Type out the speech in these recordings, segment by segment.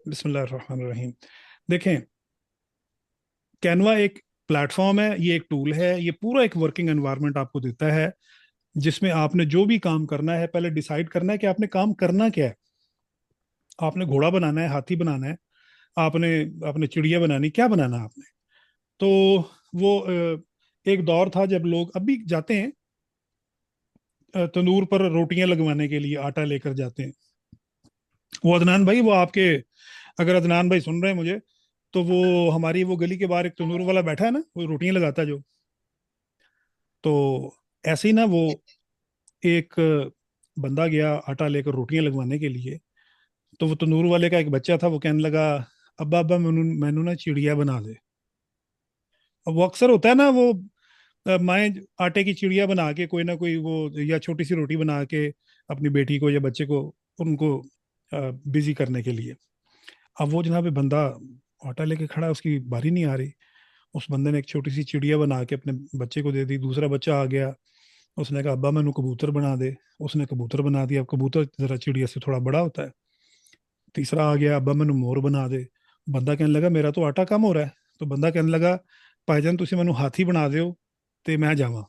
बिस्मिल्लाहिर्रहमानिर्रहीम। देखें, कैनवा एक प्लेटफॉर्म है, ये एक टूल है, ये पूरा एक वर्किंग एनवायरनमेंट आपको देता है जिसमें आपने जो भी काम करना है पहले डिसाइड करना है कि आपने काम करना क्या है। आपने घोड़ा बनाना है, हाथी बनाना है, आपने अपने चिड़िया बनानी, क्या बनाना है आपने। तो वो एक दौर था जब लोग अब भी जाते हैं तंदूर पर रोटियां लगवाने के लिए आटा लेकर जाते हैं। वो अदनान भाई, वो आपके, अगर अदनान भाई सुन रहे हैं मुझे, तो वो हमारी वो गली के बाहर एक तंदूर वाला बैठा है ना, वो रोटियां लगाता है जो। तो ऐसे ही ना वो एक बंदा गया आटा लेकर रोटियां लगवाने के लिए। तो वो तंदूर वाले का एक बच्चा था, वो कहने लगा, अब्बा अब्बा मैनू मैनू ना चिड़िया बना दे। अब वो अक्सर होता है ना, वो माएँ आटे की चिड़िया बना के कोई ना कोई वो, या छोटी सी रोटी बना के अपनी बेटी को या बच्चे को, उनको बिजी करने के लिए। अब वो जनाब बंदा आटा लेके खड़ा है, उसकी बारी नहीं आ रही। उस बंदे ने एक छोटी सी चिड़िया बना के अपने बच्चे को दे दी। दूसरा बच्चा आ गया, उसने कहा अब्बा मैनू कबूतर बना दे। उसने कबूतर बना दिया। अब कबूतर जरा चिड़िया से थोड़ा बड़ा होता है। तीसरा आ गया, अब्बा मैनू मोर बना दे। बंदा कहने लगा मेरा तो आटा कम हो रहा है। तो बंदा कहने लगा, भाईजान तुसी मैनू हाथी बना दो ते मैं जावां।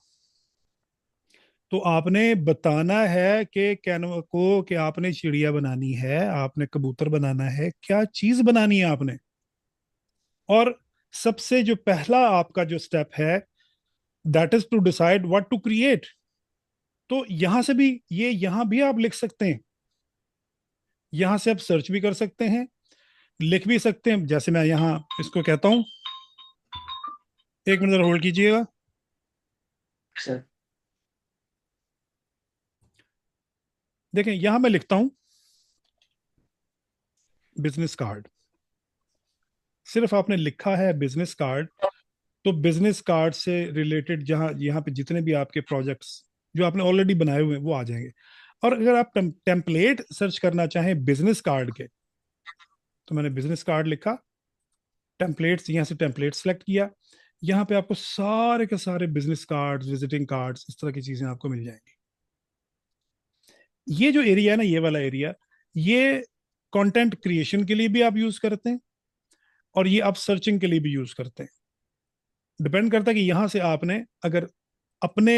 तो आपने बताना है कि कैनवा को कि आपने चिड़िया बनानी है, आपने कबूतर बनाना है, क्या चीज बनानी है आपने। और सबसे जो पहला आपका जो स्टेप है, that is to decide what to create. तो यहां से भी, ये यहां भी आप लिख सकते हैं, यहां से आप सर्च भी कर सकते हैं, लिख भी सकते हैं। जैसे मैं यहां इसको कहता हूं, एक मिनट होल्ड कीजिएगा। सर। देखें, यहां मैं लिखता हूं बिजनेस कार्ड। सिर्फ आपने लिखा है बिजनेस कार्ड, तो बिजनेस कार्ड से रिलेटेड जहां यहाँ पे जितने भी आपके प्रोजेक्ट्स जो आपने ऑलरेडी बनाए हुए हैं वो आ जाएंगे। और अगर आप टेम्पलेट सर्च करना चाहें बिजनेस कार्ड के, तो मैंने बिजनेस कार्ड लिखा, टेम्पलेट्स, यहाँ से टेम्पलेट सेलेक्ट किया। यहाँ पे आपको सारे के सारे बिजनेस कार्ड्स, विजिटिंग कार्ड्स, इस तरह की चीजें आपको मिल जाएंगी। ये जो एरिया है ना, ये वाला एरिया, ये कंटेंट क्रिएशन के लिए भी आप यूज करते हैं, और ये आप सर्चिंग के लिए भी यूज करते हैं। डिपेंड करता है कि यहाँ से आपने अगर अपने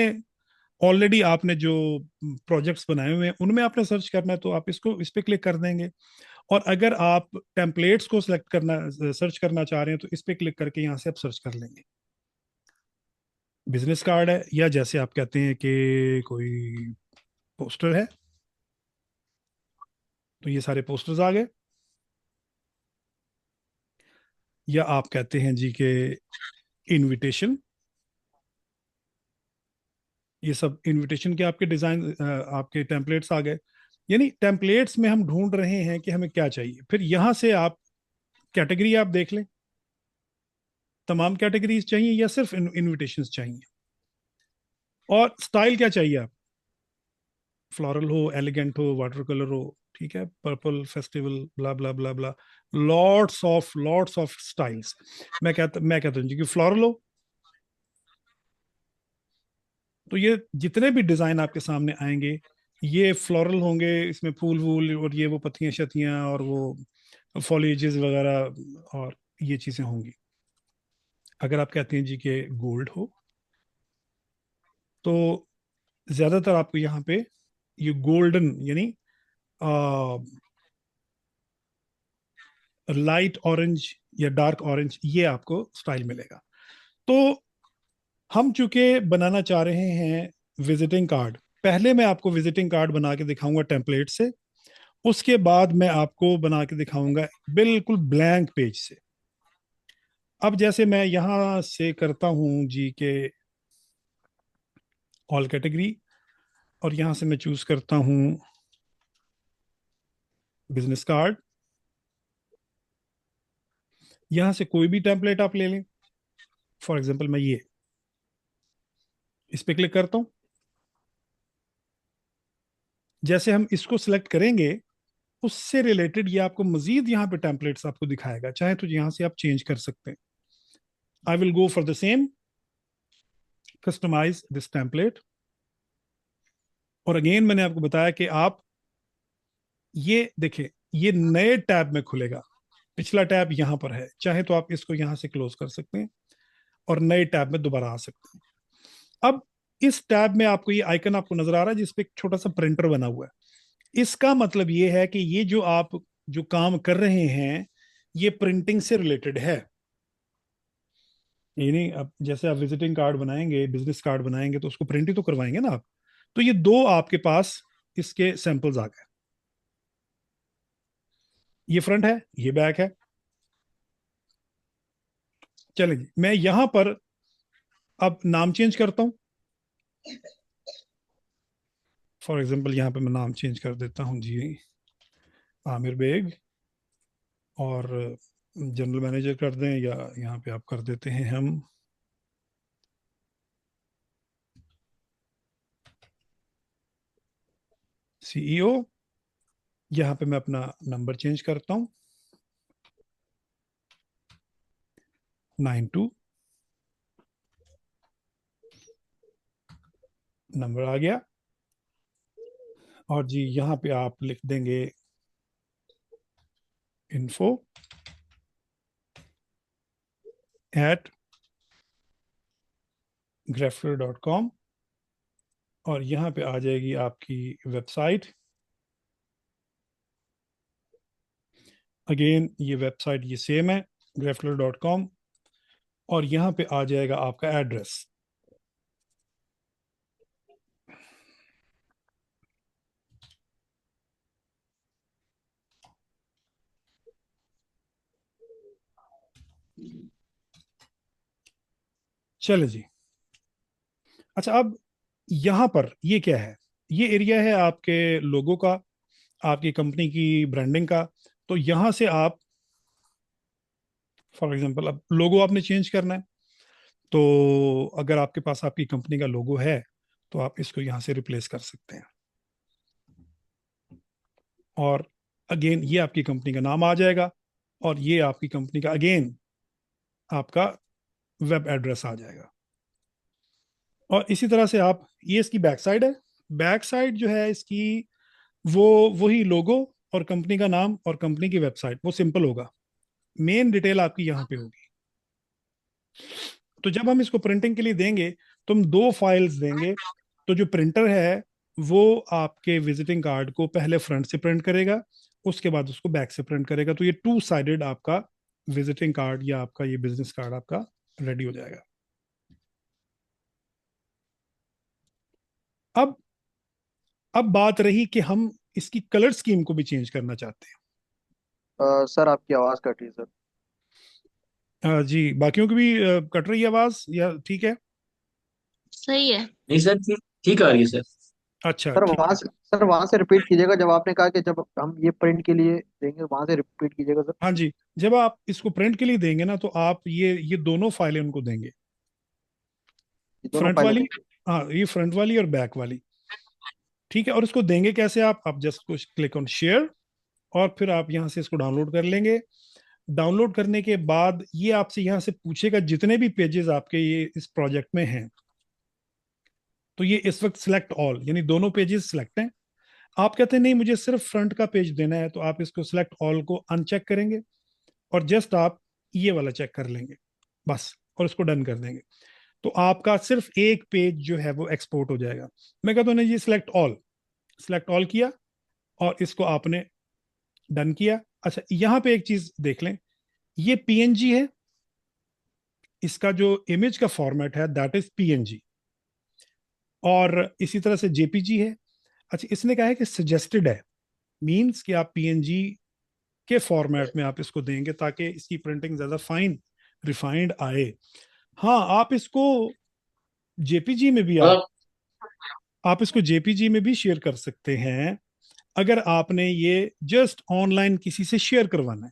ऑलरेडी आपने जो प्रोजेक्ट्स बनाए हुए हैं उनमें आपने सर्च करना है, तो आप इसको इस पे क्लिक कर देंगे। और अगर आप टेम्पलेट्स को सिलेक्ट करना, सर्च करना चाह रहे हैं, तो इस पे क्लिक करके यहाँ से आप सर्च कर लेंगे। बिजनेस कार्ड है, या जैसे आप कहते हैं कि कोई पोस्टर है, तो ये सारे पोस्टर्स आ गए। या आप कहते हैं जी के इनविटेशन, ये सब इनविटेशन के आपके डिजाइन, आपके टेम्पलेट्स आ गए। यानी टेम्पलेट्स में हम ढूंढ रहे हैं कि हमें क्या चाहिए। फिर यहां से आप कैटेगरी आप देख लें, तमाम कैटेगरीज चाहिए या सिर्फ इनविटेशंस चाहिए। और स्टाइल क्या चाहिए आप, फ्लोरल हो, एलिगेंट हो, वाटर कलर हो, ठीक है, purple festival, blah blah blah blah, lots of styles. मैं कहता हूँ जी कि फ्लोरल हो। तो ये जितने भी डिजाइन आपके सामने आएंगे, ये फ्लोरल होंगे, इसमें फूल वूल और ये वो पत्तियां शतियां और वो फॉलिएजेस वगैरह, और ये चीजें होंगी। अगर आप कहते हैं जी कि गोल्ड हो, तो ज्यादातर आपको यहाँ पे ये गोल्डन, यानी लाइट ऑरेंज या डार्क ऑरेंज, ये आपको स्टाइल मिलेगा। तो हम चूंकि बनाना चाह रहे हैं विजिटिंग कार्ड, पहले मैं आपको विजिटिंग कार्ड बना के दिखाऊंगा टेम्पलेट से, उसके बाद मैं आपको बना के दिखाऊंगा बिल्कुल ब्लैंक पेज से। अब जैसे मैं यहां से करता हूं जी के ऑल कैटेगरी, और यहां से मैं चूज करता हूं बिजनेस कार्ड। यहां से कोई भी टेम्पलेट आप ले लें, फॉर एग्जांपल मैं ये इस पे क्लिक करता हूं। जैसे हम इसको सिलेक्ट करेंगे, उससे रिलेटेड ये आपको मजीद यहाँ पे टेम्पलेट्स आपको दिखाएगा, चाहे तो यहाँ से आप चेंज कर सकते हैं। I will go for the same, customize this template. और अगेन मैंने आपको बताया कि आप ये देखें, ये नए टैब में खुलेगा। पिछला टैब यहाँ पर है, चाहे तो आप इसको यहाँ से क्लोज कर सकते हैं और नए टैब में दोबारा आ सकते हैं। अब इस टैब में आपको ये आइकन आपको नजर आ रहा है जिसपे एक छोटा सा प्रिंटर बना हुआ है। इसका मतलब ये है कि ये जो आप जो काम कर रहे हैं ये प्रिंटिंग से रिलेटेड है। ये नहीं, अब जैसे आप विजिटिंग कार्ड बनाएंगे, बिजनेस कार्ड बनाएंगे, तो उसको प्रिंट ही तो करवाएंगे ना आप। तो ये दो आपके पास इसके सैंपल्स आ गए। ये फ्रंट है, ये बैक है। चलें जी, मैं यहां पर अब नाम चेंज करता हूं। फॉर एग्जांपल यहां पे मैं नाम चेंज कर देता हूं जी, आमिर बेग, और जनरल मैनेजर कर दें, या यहाँ पे आप कर देते हैं हम सीईओ। यहाँ पे मैं अपना नंबर चेंज करता हूँ, 92 नंबर आ गया। और जी यहाँ पे आप लिख देंगे info@grafler.com, और यहाँ पे आ जाएगी आपकी वेबसाइट। अगेन ये वेबसाइट ये सेम है, grafler.com, और यहाँ पे आ जाएगा आपका एड्रेस। चले जी। अच्छा, अब यहाँ पर ये क्या है? ये एरिया है आपके लोगों का, आपकी कंपनी की ब्रांडिंग का। तो यहाँ से आप, फॉर एग्जांपल, अब लोगो आपने चेंज करना है, तो अगर आपके पास आपकी कंपनी का लोगो है तो आप इसको यहाँ से रिप्लेस कर सकते हैं। और अगेन ये आपकी कंपनी का नाम आ जाएगा, और ये आपकी कंपनी का अगेन आपका वेब एड्रेस आ जाएगा। और इसी तरह से आप, ये इसकी बैक साइड है। बैक साइड जो है इसकी, वो वही लोगो और कंपनी का नाम और कंपनी की वेबसाइट, वो सिंपल होगा। मेन डिटेल आपकी यहाँ पे होगी। तो जब हम इसको प्रिंटिंग के लिए देंगे तो हम दो फाइल्स देंगे। तो जो प्रिंटर है वो आपके विजिटिंग कार्ड को पहले फ्रंट से प्रिंट करेगा, उसके बाद उसको बैक से प्रिंट करेगा। तो ये टू साइडेड आपका विजिटिंग कार्ड या आपका ये बिजनेस कार्ड आपका रेडी हो जाएगा। अब अब बात रही कि हम इसकी कलर स्कीम को भी चेंज करना चाहते सर आपकी आवाज़ कट रही है सर। हैं। जी, बाकियों की भी कट रही है आवाज, या ठीक है? सही है। नहीं सर, ठीक ठीक आ रही है सर। अच्छा, सर ठीक वहां है। से सर वहां से रिपीट कीजिएगा, जब आपने कहा कि जब हम ये प्रिंट के लिए देंगे वहां से रिपीट कीजिएगा सर। हाँ जी, जब आप इसको प्रिंट के लिए देंगे ना, तो आप ये दोनों फाइलें उनको देंगे। ये दोनों फ्रंट फाइलें वाली, देंगे। हाँ, ये फ्रंट वाली और बैक वाली। ठीक है, और इसको देंगे कैसे? आप जस्ट कुछ क्लिक ऑन शेयर, और फिर आप यहाँ से इसको डाउनलोड कर लेंगे। डाउनलोड करने के बाद ये आपसे यहाँ से पूछेगा जितने भी पेजेस आपके ये इस प्रोजेक्ट में हैं। तो ये इस वक्त सिलेक्ट ऑल, यानी दोनों पेजेस सिलेक्ट हैं। आप कहते हैं नहीं, मुझे सिर्फ फ्रंट का पेज देना है, तो आप इसको सिलेक्ट ऑल को अनचेक करेंगे और जस्ट आप ये वाला चेक कर लेंगे बस, और उसको डन कर देंगे। तो आपका सिर्फ एक पेज जो है वो एक्सपोर्ट हो जाएगा। मैं कहता हूँ नहीं जी, सिलेक्ट ऑल किया और इसको आपने डन किया। अच्छा, यहाँ पे एक चीज देख लें, ये पीएनजी है, इसका जो इमेज का फॉर्मेट है दैट इज पीएनजी, और इसी तरह से जेपीजी है। अच्छा, इसने कहा है कि सजेस्टेड है, मींस कि आप पीएनजी के फॉर्मेट में आप इसको देंगे ताकि इसकी प्रिंटिंग ज्यादा फाइन रिफाइंड आए। हाँ, जेपीजी में भी मतलब आप इसको जेपीजी में भी शेयर कर सकते हैं, अगर आपने ये जस्ट ऑनलाइन किसी से शेयर करवाना है।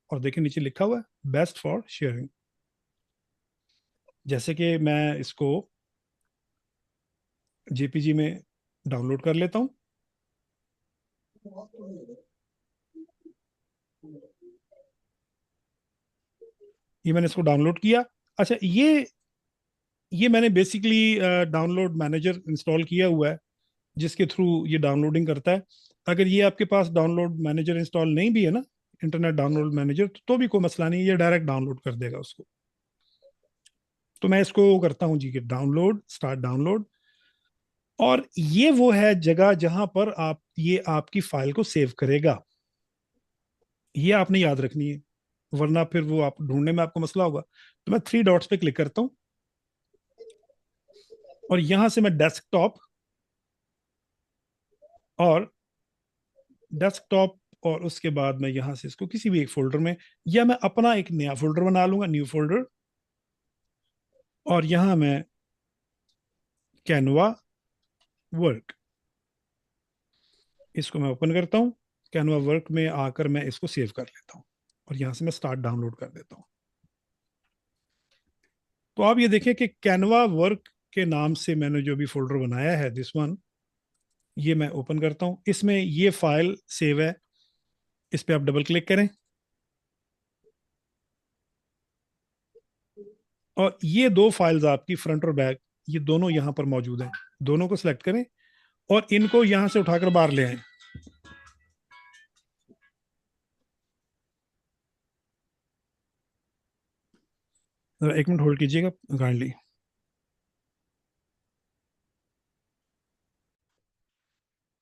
और देखिए नीचे लिखा हुआ है बेस्ट फॉर शेयरिंग। जैसे कि मैं इसको जेपीजी में डाउनलोड कर लेता हूँ। ये मैंने इसको डाउनलोड किया। अच्छा, ये मैंने बेसिकली डाउनलोड मैनेजर इंस्टॉल किया हुआ है जिसके थ्रू ये डाउनलोडिंग करता है। अगर ये आपके पास डाउनलोड मैनेजर इंस्टॉल नहीं भी है ना, इंटरनेट डाउनलोड मैनेजर, तो भी कोई मसला नहीं, ये डायरेक्ट डाउनलोड कर देगा उसको। तो मैं इसको करता हूँ जी कि डाउनलोड, स्टार्ट डाउनलोड। और ये वो है जगह जहां पर आप ये आपकी फाइल को सेव करेगा, ये आपने याद रखनी है, वरना फिर वो आप ढूंढने में आपको मसला होगा। तो मैं थ्री डॉट्स पे क्लिक करता हूं और यहां से मैं डेस्कटॉप, और डेस्कटॉप, और उसके बाद मैं यहां से इसको किसी भी एक फोल्डर में, या मैं अपना एक नया फोल्डर बना लूंगा, न्यू फोल्डर। और यहां मैं कैनवा वर्क, इसको मैं ओपन करता हूं। कैनवा वर्क में आकर मैं इसको सेव कर लेता हूं और यहां से मैं स्टार्ट डाउनलोड कर देता हूं। तो आप ये देखें कि कैनवा वर्क के नाम से मैंने जो भी फोल्डर बनाया है, दिस वन, ये मैं ओपन करता हूं। इसमें ये फाइल सेव है, इस पे आप डबल क्लिक करें और ये दो फाइल्स आपकी फ्रंट और बैक, ये दोनों यहां पर मौजूद हैं। दोनों को सिलेक्ट करें और इनको यहां से उठाकर बाहर ले आए। एक मिनट होल्ड कीजिएगा काइंडली।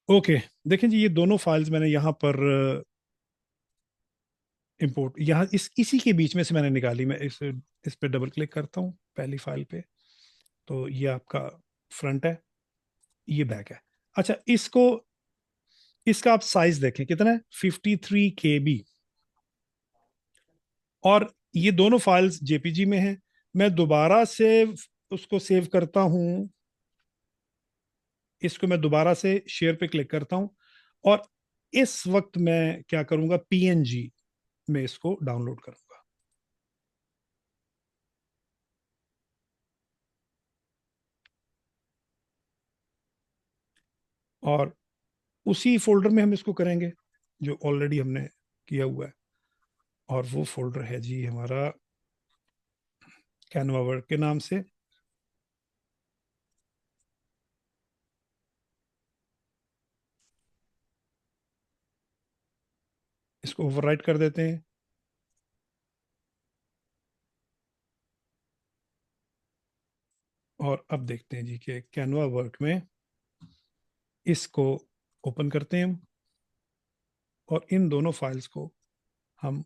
ओके, देखें जी, ये दोनों फाइल्स मैंने यहाँ पर इंपोर्ट, यहाँ इसी के बीच में से मैंने निकाली। मैं इस पे डबल क्लिक करता हूँ पहली फाइल पे, तो ये आपका फ्रंट है, ये बैक है। अच्छा, इसका आप साइज देखें कितना है, 53 KB। और ये दोनों फाइल्स जेपीजी में हैं। मैं दोबारा से उसको सेव करता हूं, इसको मैं दोबारा से शेयर पे क्लिक करता हूं और इस वक्त मैं क्या करूंगा, पीएनजी में इसको डाउनलोड करूंगा। और उसी फोल्डर में हम इसको करेंगे जो ऑलरेडी हमने किया हुआ है, और वो फोल्डर है जी हमारा कैनवा वर्क के नाम से। इसको ओवरराइट कर देते हैं और अब देखते हैं जी कि कैनवा वर्क में इसको ओपन करते हैं हम, और इन दोनों फाइल्स को हम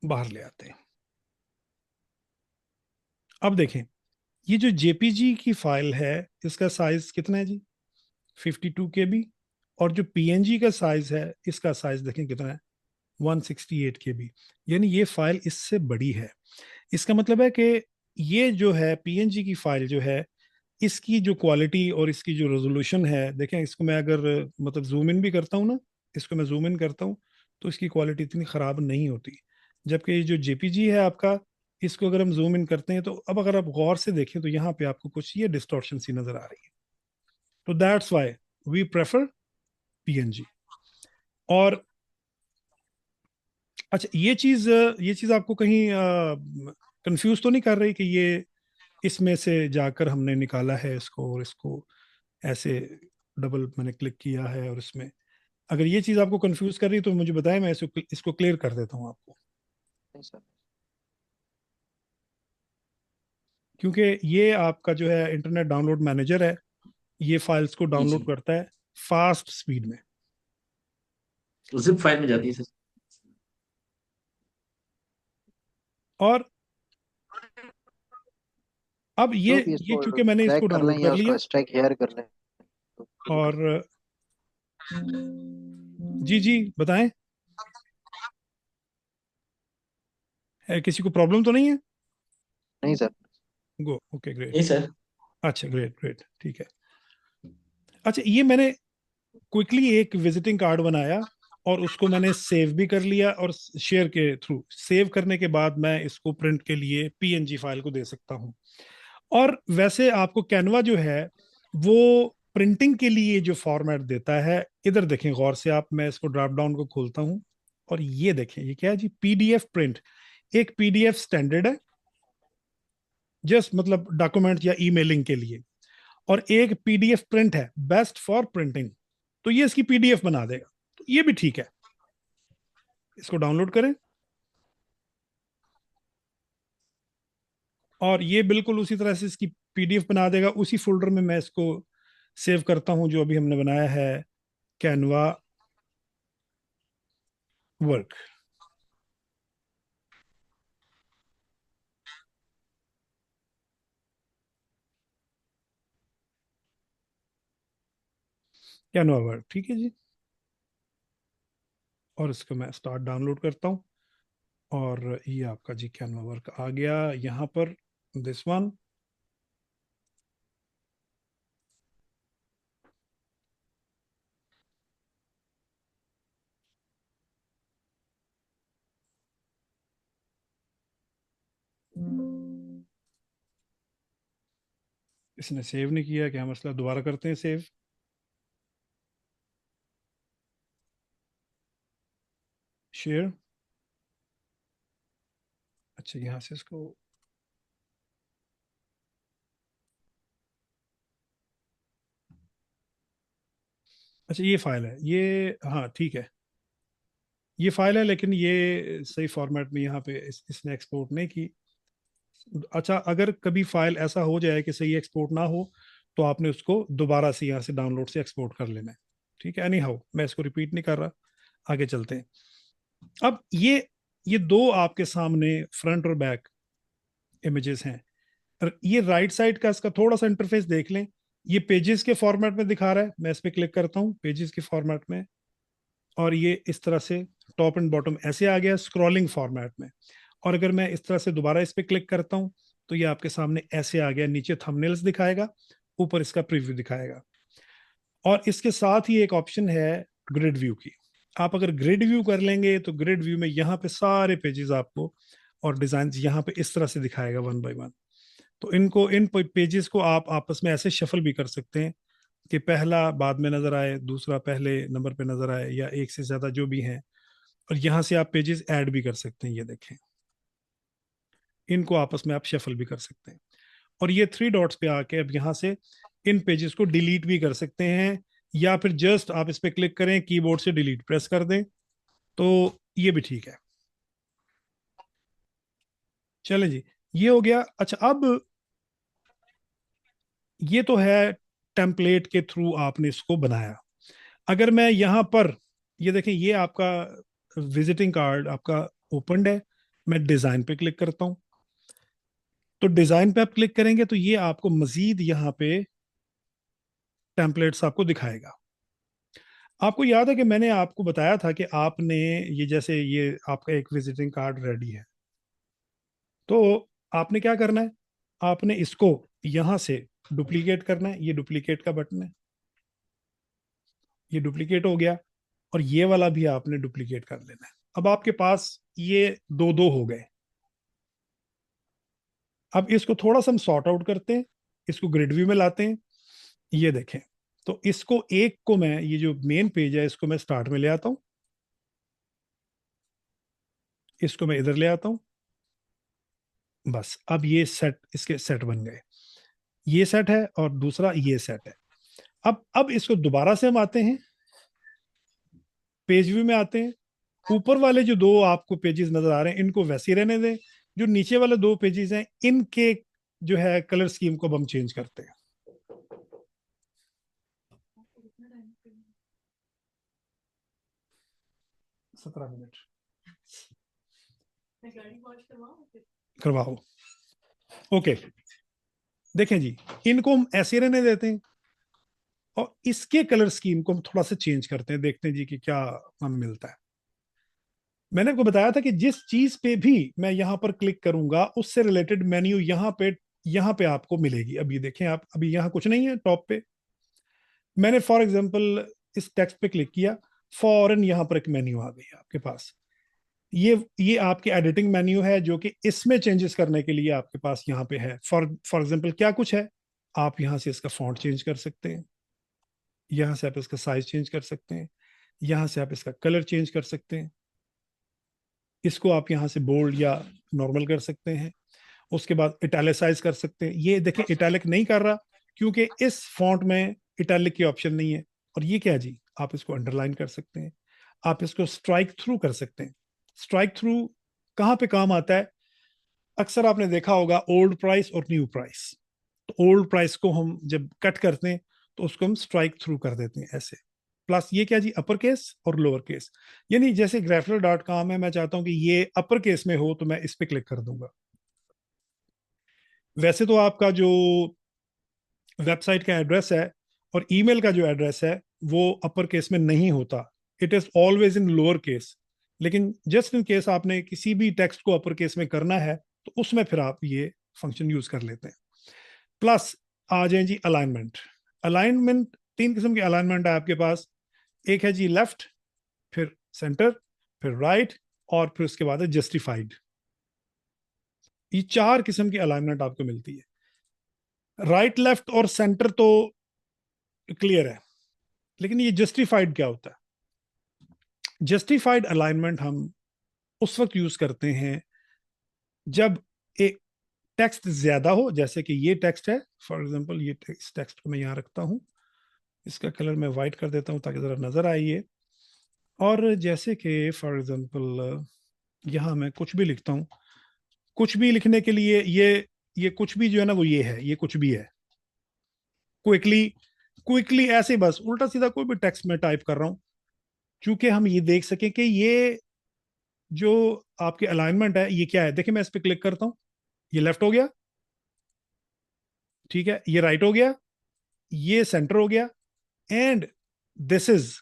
बाहर ले आते हैं। अब देखें, ये जो जेपीजी की फाइल है, इसका साइज कितना है जी, 52 KB। और जो पीएनजी का साइज है, इसका साइज देखें कितना है, 168 KB। यानी ये फाइल इससे बड़ी है। इसका मतलब है कि ये जो है पीएनजी की फाइल जो है, इसकी जो क्वालिटी और इसकी जो रेजोल्यूशन है, देखें इसको मैं अगर मतलब जूम इन भी करता हूँ ना, इसको मैं जूम इन करता हूँ तो इसकी क्वालिटी इतनी ख़राब नहीं होती। जबकि ये जो जेपीजी है आपका, इसको अगर हम जूम इन करते हैं तो अब अगर आप गौर से देखें तो यहाँ पे आपको कुछ ये डिस्टॉर्शन सी नज़र आ रही है। तो that's why we prefer PNG. और अच्छा, ये चीज़ आपको कहीं कंफ्यूज तो नहीं कर रही कि ये इसमें से जाकर हमने निकाला है इसको, और इसको ऐसे डबल मैंने क्लिक किया है, और इसमें अगर ये चीज़ आपको कंफ्यूज कर रही है तो मुझे बताएं, मैं इसको क्लियर कर देता हूँ आपको। नहीं सर। क्योंकि ये आपका जो है इंटरनेट डाउनलोड मैनेजर है, ये फाइल्स को जी डाउनलोड जी, करता है फास्ट स्पीड में। तो जिप फाइल में जाती है सर। और अब जो ये भी ये इसको क्योंकि मैंने ड्रैग इसको कर लें डाउनलोड या कर उसको लिया, एक्सट्रैक्ट हेयर कर लें तो ठीक है। और जी जी बताएं, है किसी को प्रॉब्लम तो नहीं है? नहीं सर। गो, ओके ग्रेट। नहीं सर। अच्छा ग्रेट ग्रेट, ठीक है। अच्छा, ये मैंने क्विकली एक विजिटिंग कार्ड बनाया और उसको मैंने सेव भी कर लिया, और शेयर के थ्रू सेव करने के बाद मैं इसको प्रिंट के लिए पीएनजी फाइल को दे सकता हूँ। और वैसे आपको कैनवा जो है वो प्रिंटिंग के लिए जो फॉर्मेट देता है, इधर देखें गौर से आप, मैं इसको ड्रॉप डाउन को खोलता हूँ और ये देखें ये क्या है जी, पीडीएफ प्रिंट। एक पीडीएफ स्टैंडर्ड है, जस्ट मतलब डॉक्यूमेंट या ईमेलिंग के लिए, और एक पीडीएफ प्रिंट है बेस्ट फॉर प्रिंटिंग। तो ये इसकी पीडीएफ बना देगा, तो ये भी ठीक है। इसको डाउनलोड करें और ये बिल्कुल उसी तरह से इसकी पीडीएफ बना देगा। उसी फोल्डर में मैं इसको सेव करता हूं जो अभी हमने बनाया है, कैनवा वर्क। कैनवा वर्क, ठीक है जी। और इसको मैं स्टार्ट डाउनलोड करता हूँ और ये आपका जी कैनवा वर्क आ गया यहाँ पर, दिस वन। इसने सेव नहीं किया, क्या मसला, दोबारा करते हैं सेव। शेयर, अच्छा यहाँ से इसको, अच्छा ये फाइल है ये, हाँ ठीक है, ये फाइल है लेकिन ये सही फॉर्मेट में यहाँ पे इसने एक्सपोर्ट नहीं की। अच्छा, अगर कभी फाइल ऐसा हो जाए कि सही एक्सपोर्ट ना हो तो आपने उसको दोबारा से यहाँ से डाउनलोड से एक्सपोर्ट कर लेना है, ठीक है। एनी हाउ मैं इसको रिपीट नहीं कर रहा, आगे चलते हैं। अब ये दो आपके सामने फ्रंट और बैक इमेजेस हैं। और ये राइट साइड का इसका थोड़ा सा इंटरफेस देख लें। ये पेजेस के फॉर्मेट में दिखा रहा है, मैं इस पर क्लिक करता हूँ पेजेस के फॉर्मेट में, और ये इस तरह से टॉप एंड बॉटम ऐसे आ गया स्क्रॉलिंग फॉर्मेट में। और अगर मैं इस तरह से दोबारा इस पर क्लिक करता हूँ तो ये आपके सामने ऐसे आ गया, नीचे थंबनेल्स दिखाएगा, ऊपर इसका प्रीव्यू दिखाएगा। और इसके साथ ही एक ऑप्शन है ग्रिड व्यू की। आप अगर ग्रिड व्यू कर लेंगे तो ग्रिड व्यू में यहाँ पे सारे पेजेस आपको और डिजाइन यहाँ पे इस तरह से दिखाएगा वन बाय वन। तो इनको, इन पेजेस को आप आपस में ऐसे शफल भी कर सकते हैं कि पहला बाद में नजर आए, दूसरा पहले नंबर पे नजर आए, या एक से ज्यादा जो भी है। और यहाँ से आप पेजेस ऐड भी कर सकते हैं, ये देखें, इनको आपस में आप शफल भी कर सकते हैं। और ये थ्री डॉट्स पे आके अब यहाँ से इन पेजेस को डिलीट भी कर सकते हैं, या फिर जस्ट आप इस पे क्लिक करें, कीबोर्ड से डिलीट प्रेस कर दें, तो ये भी ठीक है। चलें जी, ये हो गया। अच्छा, अब ये तो है टेम्पलेट के थ्रू आपने इसको बनाया। अगर मैं यहाँ पर, ये देखें, ये आपका विजिटिंग कार्ड आपका ओपनड है, मैं डिजाइन पे क्लिक करता हूँ। तो डिजाइन पे आप क्लिक करेंगे तो ये आपको मजीद यहाँ पे टेम्पलेट्स आपको दिखाएगा। आपको याद है कि मैंने आपको बताया था कि आपने, ये जैसे ये आपका एक विजिटिंग कार्ड रेडी है, तो आपने क्या करना है, आपने इसको यहां से डुप्लीकेट करना है। ये डुप्लीकेट का बटन है, ये डुप्लीकेट हो गया। और ये वाला भी आपने डुप्लीकेट कर लेना है। अब आपके पास ये दो दो हो गए। अब इसको थोड़ा सा हम सॉर्ट आउट करते हैं, इसको ग्रिड व्यू में लाते हैं। ये देखें, तो इसको एक को मैं, ये जो मेन पेज है इसको मैं स्टार्ट में ले आता हूं, इसको मैं इधर ले आता हूं। बस अब ये सेट, इसके सेट बन गए। ये सेट है और दूसरा ये सेट है। अब इसको दोबारा से हम आते हैं, पेज व्यू में आते हैं। ऊपर वाले जो दो आपको पेजेस नजर आ रहे हैं इनको वैसे ही रहने दें। जो नीचे वाले दो पेजेस हैं इनके जो है कलर स्कीम को अब हम चेंज करते हैं। 17 मिनट करवाओ। ओके, देखें जी, इनको हम ऐसे रहने देते हैं और इसके कलर स्कीम को हम थोड़ा सा चेंज करते हैं, देखते हैं जी कि क्या हमें मिलता है। मैंने आपको बताया था कि जिस चीज पे भी मैं यहां पर क्लिक करूंगा उससे रिलेटेड मेन्यू यहाँ पे आपको मिलेगी। अब ये देखें, आप अभी यहाँ कुछ नहीं है टॉप पे। मैंने फॉर एग्जांपल इस टेक्स्ट पे क्लिक किया, फौरन यहाँ पर एक मेन्यू आ गई आपके पास। ये आपके एडिटिंग मेन्यू है जो कि इसमें चेंजेस करने के लिए आपके पास यहाँ पे है। फॉर एग्जांपल क्या कुछ है, आप यहाँ से इसका फॉन्ट चेंज कर सकते हैं, यहाँ से आप इसका साइज चेंज कर सकते हैं, यहाँ से आप इसका कलर चेंज कर सकते हैं, इसको आप यहाँ से बोल्ड या नॉर्मल कर सकते हैं। उसके बाद इटैलिसाइज कर सकते हैं। ये देखें इटैलिक नहीं कर रहा क्योंकि इस फॉन्ट में इटैलिक की ऑप्शन नहीं है। और ये क्या जी, आप इसको अंडरलाइन कर सकते हैं, आप इसको स्ट्राइक थ्रू कर सकते हैं। स्ट्राइक थ्रू कहाँ पे काम आता है? अक्सर आपने देखा होगा ओल्ड प्राइस और न्यू प्राइस। तो ओल्ड प्राइस को हम जब कट करते हैं तो उसको हम स्ट्राइक थ्रू कर देते हैं ऐसे। प्लस ये क्या जी, अपर केस और लोअर केस। यानी जैसे graphical.com है, मैं चाहता हूं कि ये अपर केस में हो तो मैं इस पे क्लिक कर दूंगा। वैसे तो आपका जो वेबसाइट का एड्रेस है और ईमेल का जो एड्रेस है वो अपर केस में नहीं होता, it is always in lower case. लेकिन जस्ट इन केस आपने किसी भी टेक्स्ट को अपर केस में करना है तो उसमें फिर आप ये फंक्शन यूज कर लेते हैं। प्लस आ जाए जी अलाइनमेंट। अलाइनमेंट, तीन किस्म के अलाइनमेंट है आपके पास। एक है जी लेफ्ट, फिर सेंटर, फिर राइट, और फिर उसके बाद है जस्टिफाइड। ये चार किस्म की अलाइनमेंट आपको मिलती है। राइट, लेफ्ट और सेंटर तो क्लियर है, लेकिन ये जस्टिफाइड क्या होता है? जस्टिफाइड अलाइनमेंट हम उस वक्त यूज करते हैं जब एक टेक्स्ट ज्यादा हो, जैसे कि ये टेक्स्ट है फॉर एग्जांपल, ये इस टेक्स्ट को मैं यहाँ रखता हूँ, इसका कलर मैं वाइट कर देता हूँ ताकि जरा नजर आए ये। और जैसे कि फॉर एग्जांपल यहाँ मैं कुछ भी लिखता हूँ, कुछ भी लिखने के लिए ये कुछ भी जो है ना वो ये है, ये कुछ भी है। क्विकली, क्विकली ऐसे बस उल्टा सीधा कोई भी टेक्स्ट में टाइप कर रहा हूँ, चूंकि हम ये देख सकें कि ये जो आपके अलाइनमेंट है ये क्या है। देखिए मैं इस पर क्लिक करता हूँ, ये लेफ्ट हो गया, ठीक है, ये राइट हो गया, ये सेंटर हो गया, एंड दिस इज,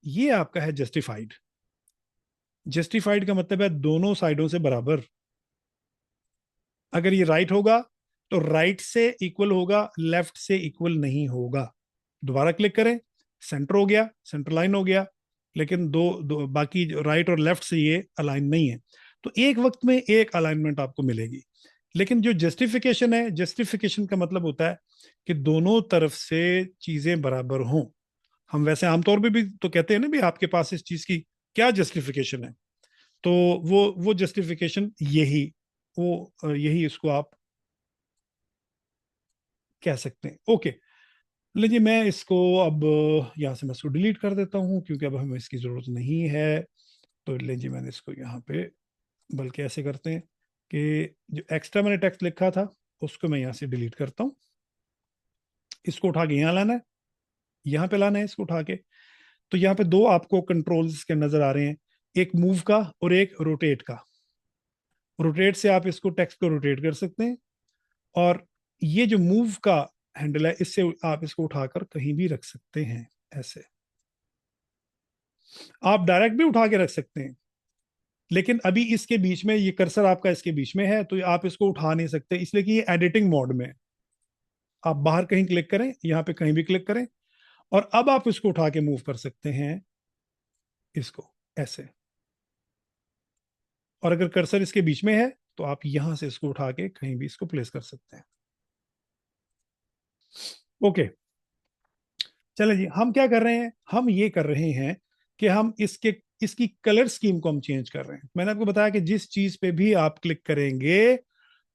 ये आपका है जस्टिफाइड। जस्टिफाइड का मतलब है दोनों साइडों से बराबर। अगर ये राइट होगा तो राइट से इक्वल होगा, लेफ्ट से इक्वल नहीं होगा। दोबारा क्लिक करें, सेंटर हो गया, सेंटर लाइन हो गया, लेकिन दो बाकी राइट और लेफ्ट से ये अलाइन नहीं है। तो एक वक्त में एक अलाइनमेंट आपको मिलेगी। लेकिन जो जस्टिफिकेशन है, जस्टिफिकेशन का मतलब होता है कि दोनों तरफ से चीजें बराबर हों। हम वैसे आमतौर पे भी तो कहते हैं ना भी आपके पास इस चीज की क्या जस्टिफिकेशन है, तो वो जस्टिफिकेशन यही, यही इसको आप कह सकते हैं। ओके, लीजिए मैं इसको अब यहाँ से मैं इसको डिलीट कर देता हूँ क्योंकि अब हमें इसकी ज़रूरत नहीं है। तो लीजिए मैंने इसको यहाँ पे, बल्कि ऐसे करते हैं कि जो एक्स्ट्रा मैंने टेक्स्ट लिखा था उसको मैं यहाँ से डिलीट करता हूँ। इसको उठा के यहाँ लाना है, यहाँ पे लाना है इसको उठा के। तो यहाँ पे दो आपको कंट्रोल्स के नजर आ रहे हैं, एक मूव का और एक रोटेट का। रोटेट से आप इसको टेक्स्ट को रोटेट कर सकते हैं, और ये जो मूव का हैंडल है इससे आप इसको उठाकर कहीं भी रख सकते हैं ऐसे। आप डायरेक्ट भी उठा के रख सकते हैं, लेकिन अभी इसके बीच में ये कर्सर आपका इसके बीच में है तो आप इसको उठा नहीं सकते, इसलिए कि ये एडिटिंग मोड में है। आप बाहर कहीं क्लिक करें, यहाँ पे कहीं भी क्लिक करें, और अब आप इसको उठा के मूव कर सकते हैं इसको ऐसे। और अगर कर्सर इसके बीच में है तो आप यहां से इसको उठा के कहीं भी इसको प्लेस कर सकते हैं। ओके, चले जी, हम क्या कर रहे हैं, हम ये कर रहे हैं कि हम इसकी कलर स्कीम को हम चेंज कर रहे हैं। मैंने आपको बताया कि जिस चीज पे भी आप क्लिक करेंगे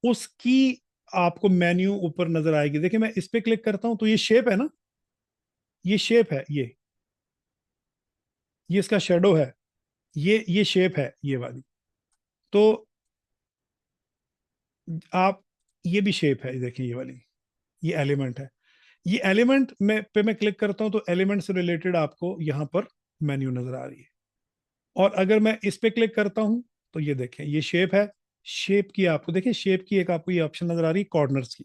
उसकी आपको मेन्यू ऊपर नजर आएगी। देखिए मैं इस पे क्लिक करता हूं तो ये शेप है ना, ये शेप है, ये इसका शेडो है, ये शेप है ये वाली। तो आप, ये भी शेप है, देखिए ये वाली, ये एलिमेंट है। ये एलिमेंट में पे मैं क्लिक करता हूं तो एलिमेंट से रिलेटेड आपको यहां पर मेन्यू नजर आ रही है। और अगर मैं इस पे क्लिक करता हूं तो ये देखें, ये शेप है। शेप की आपको देखिए, शेप की एक आपको ये ऑप्शन नजर आ रही है कॉर्नर्स की,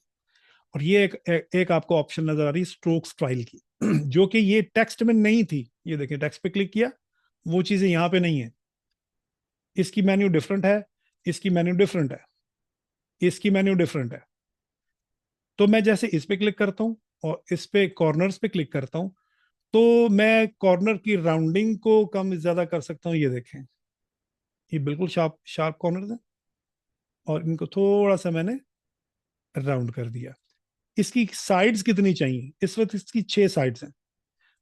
और ये एक आपको ऑप्शन नजर आ रही है स्ट्रोक स्टाइल की जो कि ये टेक्स्ट में नहीं थी। ये देखिए टेक्स्ट पे क्लिक किया, वो चीजें यहाँ पे नहीं है। इसकी मेन्यू डिफरेंट है, इसकी मेन्यू डिफरेंट है, इसकी मेन्यू डिफरेंट है। तो मैं जैसे इस पे क्लिक करता हूँ और इस पे कॉर्नर्स पे क्लिक करता हूँ तो मैं कॉर्नर की राउंडिंग को कम ज्यादा कर सकता हूँ। ये देखें, ये बिल्कुल शार्प शार्प कॉर्नर है, और इनको थोड़ा सा मैंने राउंड कर दिया। इसकी साइड्स कितनी चाहिए, इस वक्त इसकी 6 साइड्स हैं।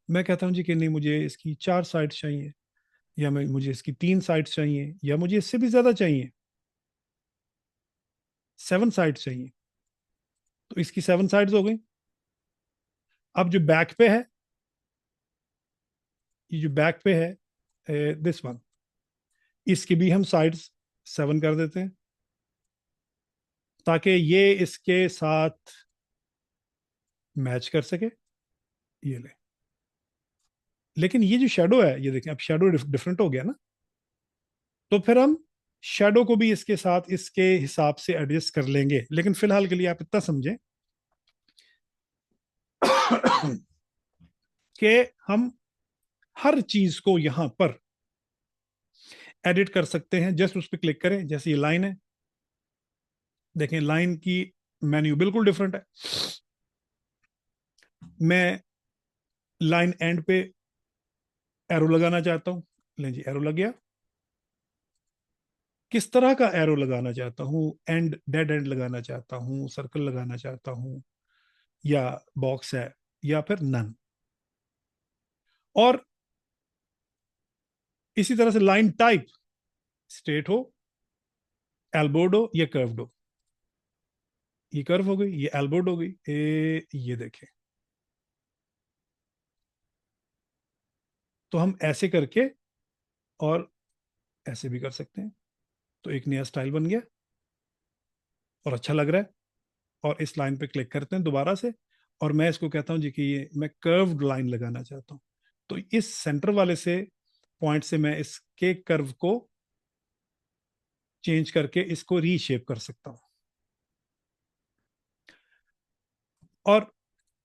मैं कहता हूँ जी कि नहीं, मुझे इसकी 4 साइड्स चाहिए, या मैं मुझे इसकी 3 साइड्स चाहिए, या मुझे इससे भी ज्यादा चाहिए, 7 साइड्स चाहिए। तो इसकी 7 साइड्स हो गई। अब जो बैक पे है, ये जो बैक पे है दिस वन, इसकी भी हम साइड्स 7 कर देते हैं ताकि ये इसके साथ मैच कर सके। ये ले, लेकिन ये जो शेडो है, ये देखें, अब शेडो डिफरेंट हो गया ना, तो फिर हम शेडो को भी इसके साथ इसके हिसाब से एडजस्ट कर लेंगे। लेकिन फिलहाल के लिए आप इतना समझें कि हम हर चीज को यहां पर एडिट कर सकते हैं। जस्ट उस पर क्लिक करें, जैसे ये लाइन है, देखें लाइन की मेन्यू बिल्कुल डिफरेंट है। मैं लाइन एंड पे एरो लगाना चाहता हूं, लें जी एरो लग गया। किस तरह का एरो लगाना चाहता हूं, एंड डेड एंड लगाना चाहता हूं, सर्कल लगाना चाहता हूं, या बॉक्स है, या फिर नन। और इसी तरह से लाइन टाइप स्ट्रेट हो, एल्बोड हो, या कर्व्ड हो। ये कर्व हो गई, ये एल्बोड हो गई। ये देखें, तो हम ऐसे करके और ऐसे भी कर सकते हैं। तो एक नया स्टाइल बन गया और अच्छा लग रहा है। और इस लाइन पे क्लिक करते हैं दोबारा से, और मैं इसको कहता हूं जी कि ये मैं कर्व्ड लाइन लगाना चाहता हूं। तो इस सेंटर वाले से पॉइंट से मैं इसके कर्व को चेंज करके इसको रीशेप कर सकता हूं। और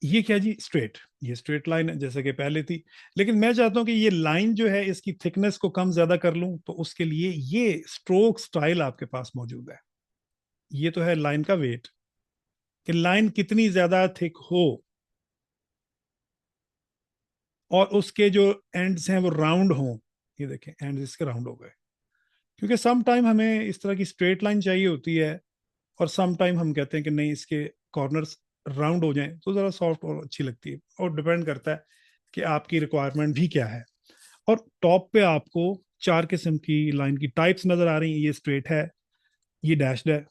ये क्या जी, स्ट्रेट, ये स्ट्रेट लाइन है जैसे कि पहले थी। लेकिन मैं चाहता हूं कि ये लाइन जो है इसकी थिकनेस को कम ज्यादा कर लूं, तो उसके लिए ये स्ट्रोक स्टाइल आपके पास मौजूद है। ये तो है लाइन का वेट, कि लाइन कितनी ज्यादा थिक हो और उसके जो एंड्स हैं वो राउंड हों। ये देखें, एंड्स इसके राउंड हो गए, क्योंकि सम टाइम हमें इस तरह की स्ट्रेट लाइन चाहिए होती है, और सम टाइम हम कहते हैं कि नहीं, इसके कॉर्नर्स राउंड हो जाएं तो ज़रा सॉफ्ट और अच्छी लगती है। और डिपेंड करता है कि आपकी रिक्वायरमेंट भी क्या है। और टॉप पे आपको 4 किस्म की लाइन की टाइप्स नज़र आ रही हैं। ये स्ट्रेट है, ये डैश्ड है,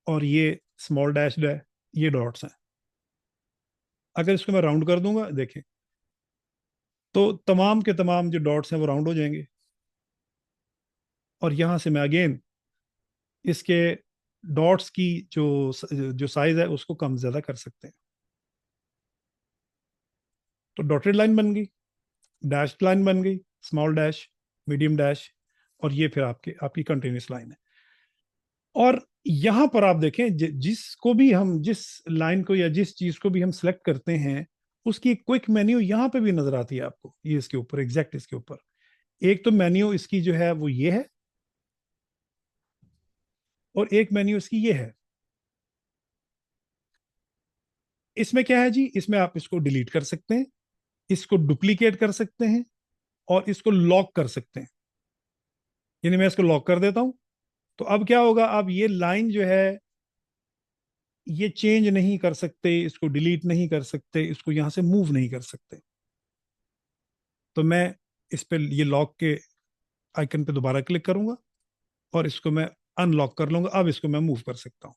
और ये स्मॉल डैश्ड है, ये डॉट्स हैं। अगर इसको मैं राउंड कर दूंगा, देखें, तो तमाम के तमाम जो डॉट्स हैं वो राउंड हो जाएंगे। और यहां से मैं अगेन इसके डॉट्स की जो जो साइज है उसको कम ज्यादा कर सकते हैं। तो डॉटेड लाइन बन गई, डैश लाइन बन गई, स्मॉल डैश, मीडियम डैश, और ये फिर आपकी कंटिन्यूस लाइन है। और यहां पर आप देखें, जिसको भी हम, जिस लाइन को या जिस चीज को भी हम सिलेक्ट करते हैं, उसकी क्विक मेन्यू यहां पे भी नजर आती है आपको। ये इसके ऊपर, एग्जैक्ट इसके ऊपर एक तो मेन्यू इसकी जो है वो ये है, और एक मेन्यू इसकी ये है। इसमें क्या है जी, इसमें आप इसको डिलीट कर सकते हैं, इसको डुप्लीकेट कर सकते हैं, और इसको लॉक कर सकते हैं। यानी मैं इसको लॉक कर देता हूं, तो अब क्या होगा, अब ये लाइन जो है ये चेंज नहीं कर सकते, इसको डिलीट नहीं कर सकते, इसको यहां से मूव नहीं कर सकते। तो मैं इस पे ये लॉक के आइकन पे दोबारा क्लिक करूंगा, और इसको मैं अनलॉक कर लूंगा। अब इसको मैं मूव कर सकता हूं।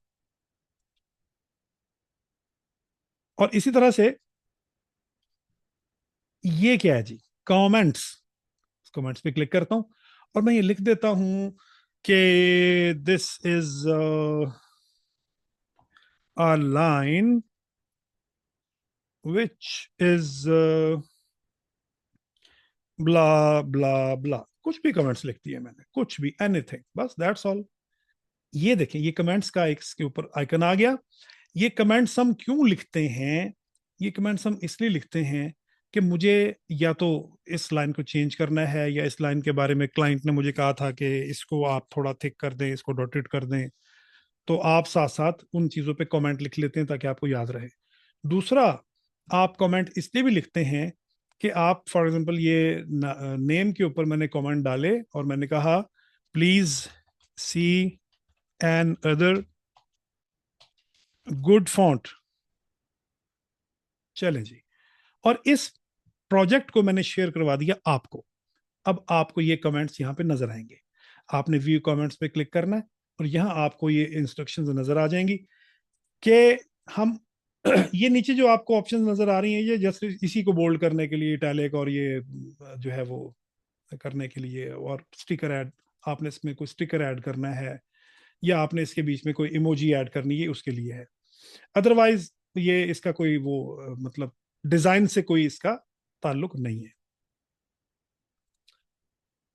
और इसी तरह से ये क्या है जी, कमेंट्स। कमेंट्स पे क्लिक करता हूं, और मैं ये लिख देता हूं कि this is a line which is blah blah ब्ला। कुछ भी कमेंट्स लिख दिए मैंने, कुछ भी, एनीथिंग, बस दैट्स ऑल। ये देखें, ये कमेंट्स का एक इसके ऊपर आइकन आ गया। ये कमेंट्स हम क्यों लिखते हैं, ये कमेंट्स हम इसलिए लिखते हैं कि मुझे या तो इस लाइन को चेंज करना है, या इस लाइन के बारे में क्लाइंट ने मुझे कहा था कि इसको आप थोड़ा थिक कर दें, इसको डॉटेड कर दें। तो आप साथ साथ उन चीज़ों पे कमेंट लिख लेते हैं ताकि आपको याद रहे। दूसरा, आप कमेंट इसलिए भी लिखते हैं कि आप फॉर एग्जांपल ये नेम के ऊपर मैंने कमेंट डाले और मैंने कहा please see another good font. चलें जी, और इस प्रोजेक्ट को मैंने शेयर करवा दिया आपको। अब आपको ये कमेंट्स यहाँ पे नजर आएंगे। आपने व्यू कमेंट्स पे क्लिक करना है, और यहाँ आपको ये इंस्ट्रक्शंस नजर आ जाएंगी कि हम ये नीचे जो आपको ऑप्शंस नजर आ रही हैं, ये जस्ट इसी को बोल्ड करने के लिए, इटैलिक और ये जो है वो करने के लिए, और स्टिकर ऐड आपने इसमें कोई स्टिकर ऐड करना है या आपने इसके बीच में कोई इमोजी ऐड करनी है, उसके लिए है। अदरवाइज ये इसका कोई वो मतलब डिजाइन से कोई इसका ताल्लुक नहीं है।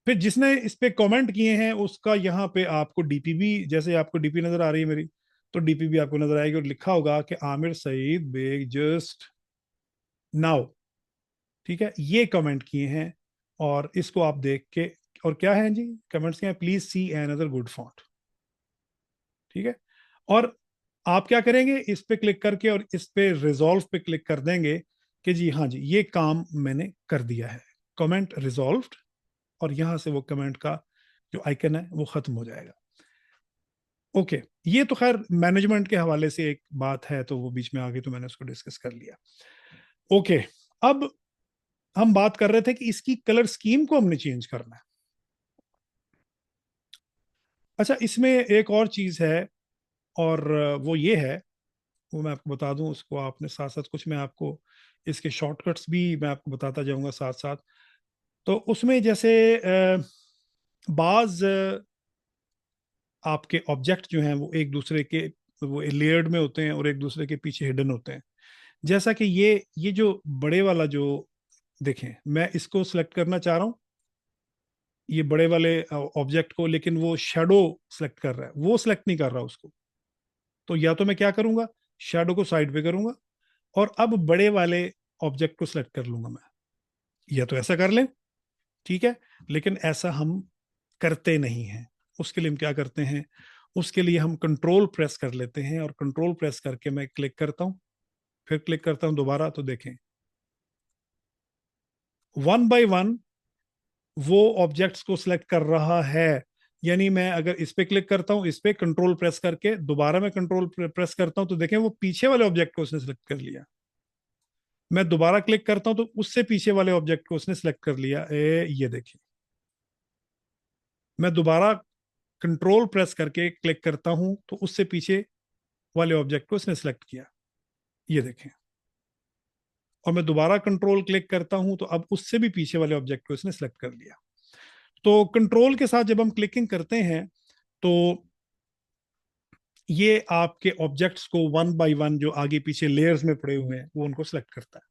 फिर जिसने इस पे कमेंट किए हैं उसका यहाँ पे आपको डीपी भी, जैसे आपको डीपी नजर आ रही है मेरी, तो डीपी भी आपको नजर आएगी और लिखा होगा कि आमिर सईद बेग जस्ट नाउ। ठीक है, ये कमेंट किए हैं और इसको आप देख के, और क्या है जी कमेंट्स क्या है, please see another good font. ठीक है, और आप क्या करेंगे, इस पे क्लिक करके और इस पे रिजॉल्व पे क्लिक कर देंगे कि जी हाँ जी ये काम मैंने कर दिया है, कमेंट रिजॉल्व्ड, और यहां से वो कमेंट का जो आइकन है वो खत्म हो जाएगा। ओके, ये तो खैर मैनेजमेंट के हवाले से एक बात है, तो वो बीच में आ गई तो मैंने उसको डिस्कस कर लिया। ओके, अब हम बात कर रहे थे कि इसकी कलर स्कीम को हमने चेंज करना है। अच्छा, इसमें एक और चीज है, और वो ये है, वो मैं आपको बता दूं, उसको आपने साथ साथ कुछ मैं आपको इसके शॉर्टकट्स भी मैं आपको बताता जाऊंगा साथ साथ। तो उसमें जैसे बाज आपके ऑब्जेक्ट जो हैं वो एक दूसरे के वो लेयर्ड में होते हैं और एक दूसरे के पीछे हिडन होते हैं। जैसा कि ये जो बड़े वाला जो देखें, मैं इसको सिलेक्ट करना चाह रहा हूँ, ये बड़े वाले ऑब्जेक्ट को, लेकिन वो शेडो सेलेक्ट कर रहा है, वो सिलेक्ट नहीं कर रहा उसको। तो या तो मैं क्या करूंगा, शेडो को साइड पे करूंगा और अब बड़े वाले ऑब्जेक्ट को सिलेक्ट कर लूंगा मैं, या तो ऐसा कर लें, ठीक है। लेकिन ऐसा हम करते नहीं हैं। उसके लिए हम क्या करते हैं, उसके लिए हम कंट्रोल प्रेस कर लेते हैं, और कंट्रोल प्रेस करके मैं क्लिक करता हूं, फिर क्लिक करता हूं दोबारा, तो देखें वन बाय वन वो ऑब्जेक्ट्स को सिलेक्ट कर रहा है। यानी मैं अगर इस पे क्लिक करता हूं, इस पे कंट्रोल प्रेस करके दोबारा मैं कंट्रोल प्रेस करता हूं, तो देखें वो पीछे वाले ऑब्जेक्ट को उसने सिलेक्ट कर लिया। मैं दोबारा क्लिक करता हूं तो उससे पीछे वाले ऑब्जेक्ट को उसने सिलेक्ट कर लिया। ये देखिए, मैं दोबारा कंट्रोल प्रेस करके क्लिक करता हूं तो उससे पीछे वाले ऑब्जेक्ट को इसने सिलेक्ट किया, ये देखें। और मैं दोबारा कंट्रोल क्लिक करता हूं तो अब उससे भी पीछे वाले ऑब्जेक्ट को इसने सिलेक्ट कर लिया। तो कंट्रोल के साथ जब हम क्लिकिंग करते हैं तो ये आपके ऑब्जेक्ट्स को वन बाय वन जो आगे पीछे लेयर्स में पड़े हुए हैं वो उनको सिलेक्ट करता है।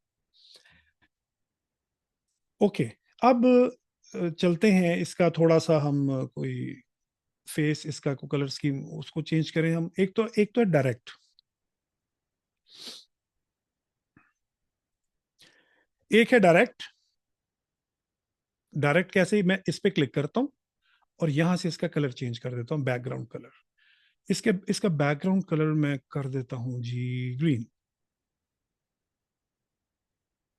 ओके, अब चलते हैं इसका थोड़ा सा हम कोई फेस इसका को कलर स्कीम उसको चेंज करें हम। एक तो है डायरेक्ट, एक है डायरेक्ट। डायरेक्ट कैसे, मैं इस पे क्लिक करता हूं और यहां से इसका कलर चेंज कर देता हूं, बैकग्राउंड कलर। इसका बैकग्राउंड कलर मैं कर देता हूं जी ग्रीन,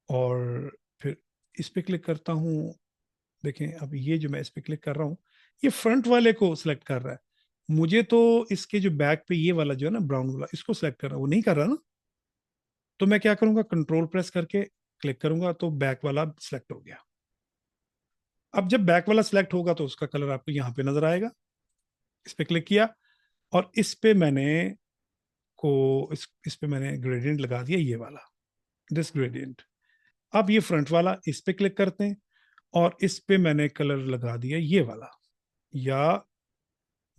और फिर इस पे क्लिक करता हूं। देखें अब ये जो मैं इस पे क्लिक कर रहा हूं, ये फ्रंट वाले को सिलेक्ट कर रहा है। मुझे तो इसके जो बैक पे ये वाला जो है ना ब्राउन वाला, इसको सिलेक्ट कर रहा है, वो नहीं कर रहा ना। तो मैं क्या करूंगा, कंट्रोल प्रेस करके क्लिक करूंगा तो बैक वाला सिलेक्ट हो गया। अब जब बैक वाला सिलेक्ट होगा तो उसका कलर आपको यहाँ पे नजर आएगा। इस पे क्लिक किया और इस पे मैंने इस पे मैंने ग्रेडियंट लगा दिया, ये वाला दिस ग्रेडियंट। अब ये फ्रंट वाला, इस पे क्लिक करते हैं और इस पे मैंने कलर लगा दिया ये वाला। या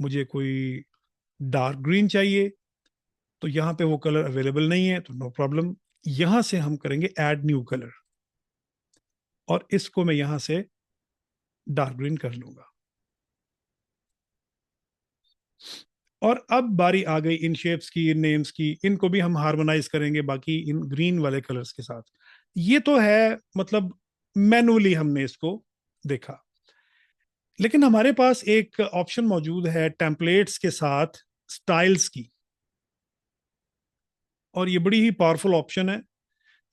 मुझे कोई डार्क ग्रीन चाहिए तो यहाँ पे वो कलर अवेलेबल नहीं है, तो नो प्रॉब्लम, यहां से हम करेंगे ऐड न्यू कलर और इसको मैं यहां से डार्क ग्रीन कर लूंगा। और अब बारी आ गई इन शेप्स की, इन नेम्स की, इनको भी हम हार्मोनाइज करेंगे बाकी इन ग्रीन वाले कलर्स के साथ। ये तो है मतलब मैनुअली हमने इसको देखा। लेकिन हमारे पास एक ऑप्शन मौजूद है टेम्पलेट्स के साथ स्टाइल्स की, और ये बड़ी ही पावरफुल ऑप्शन है।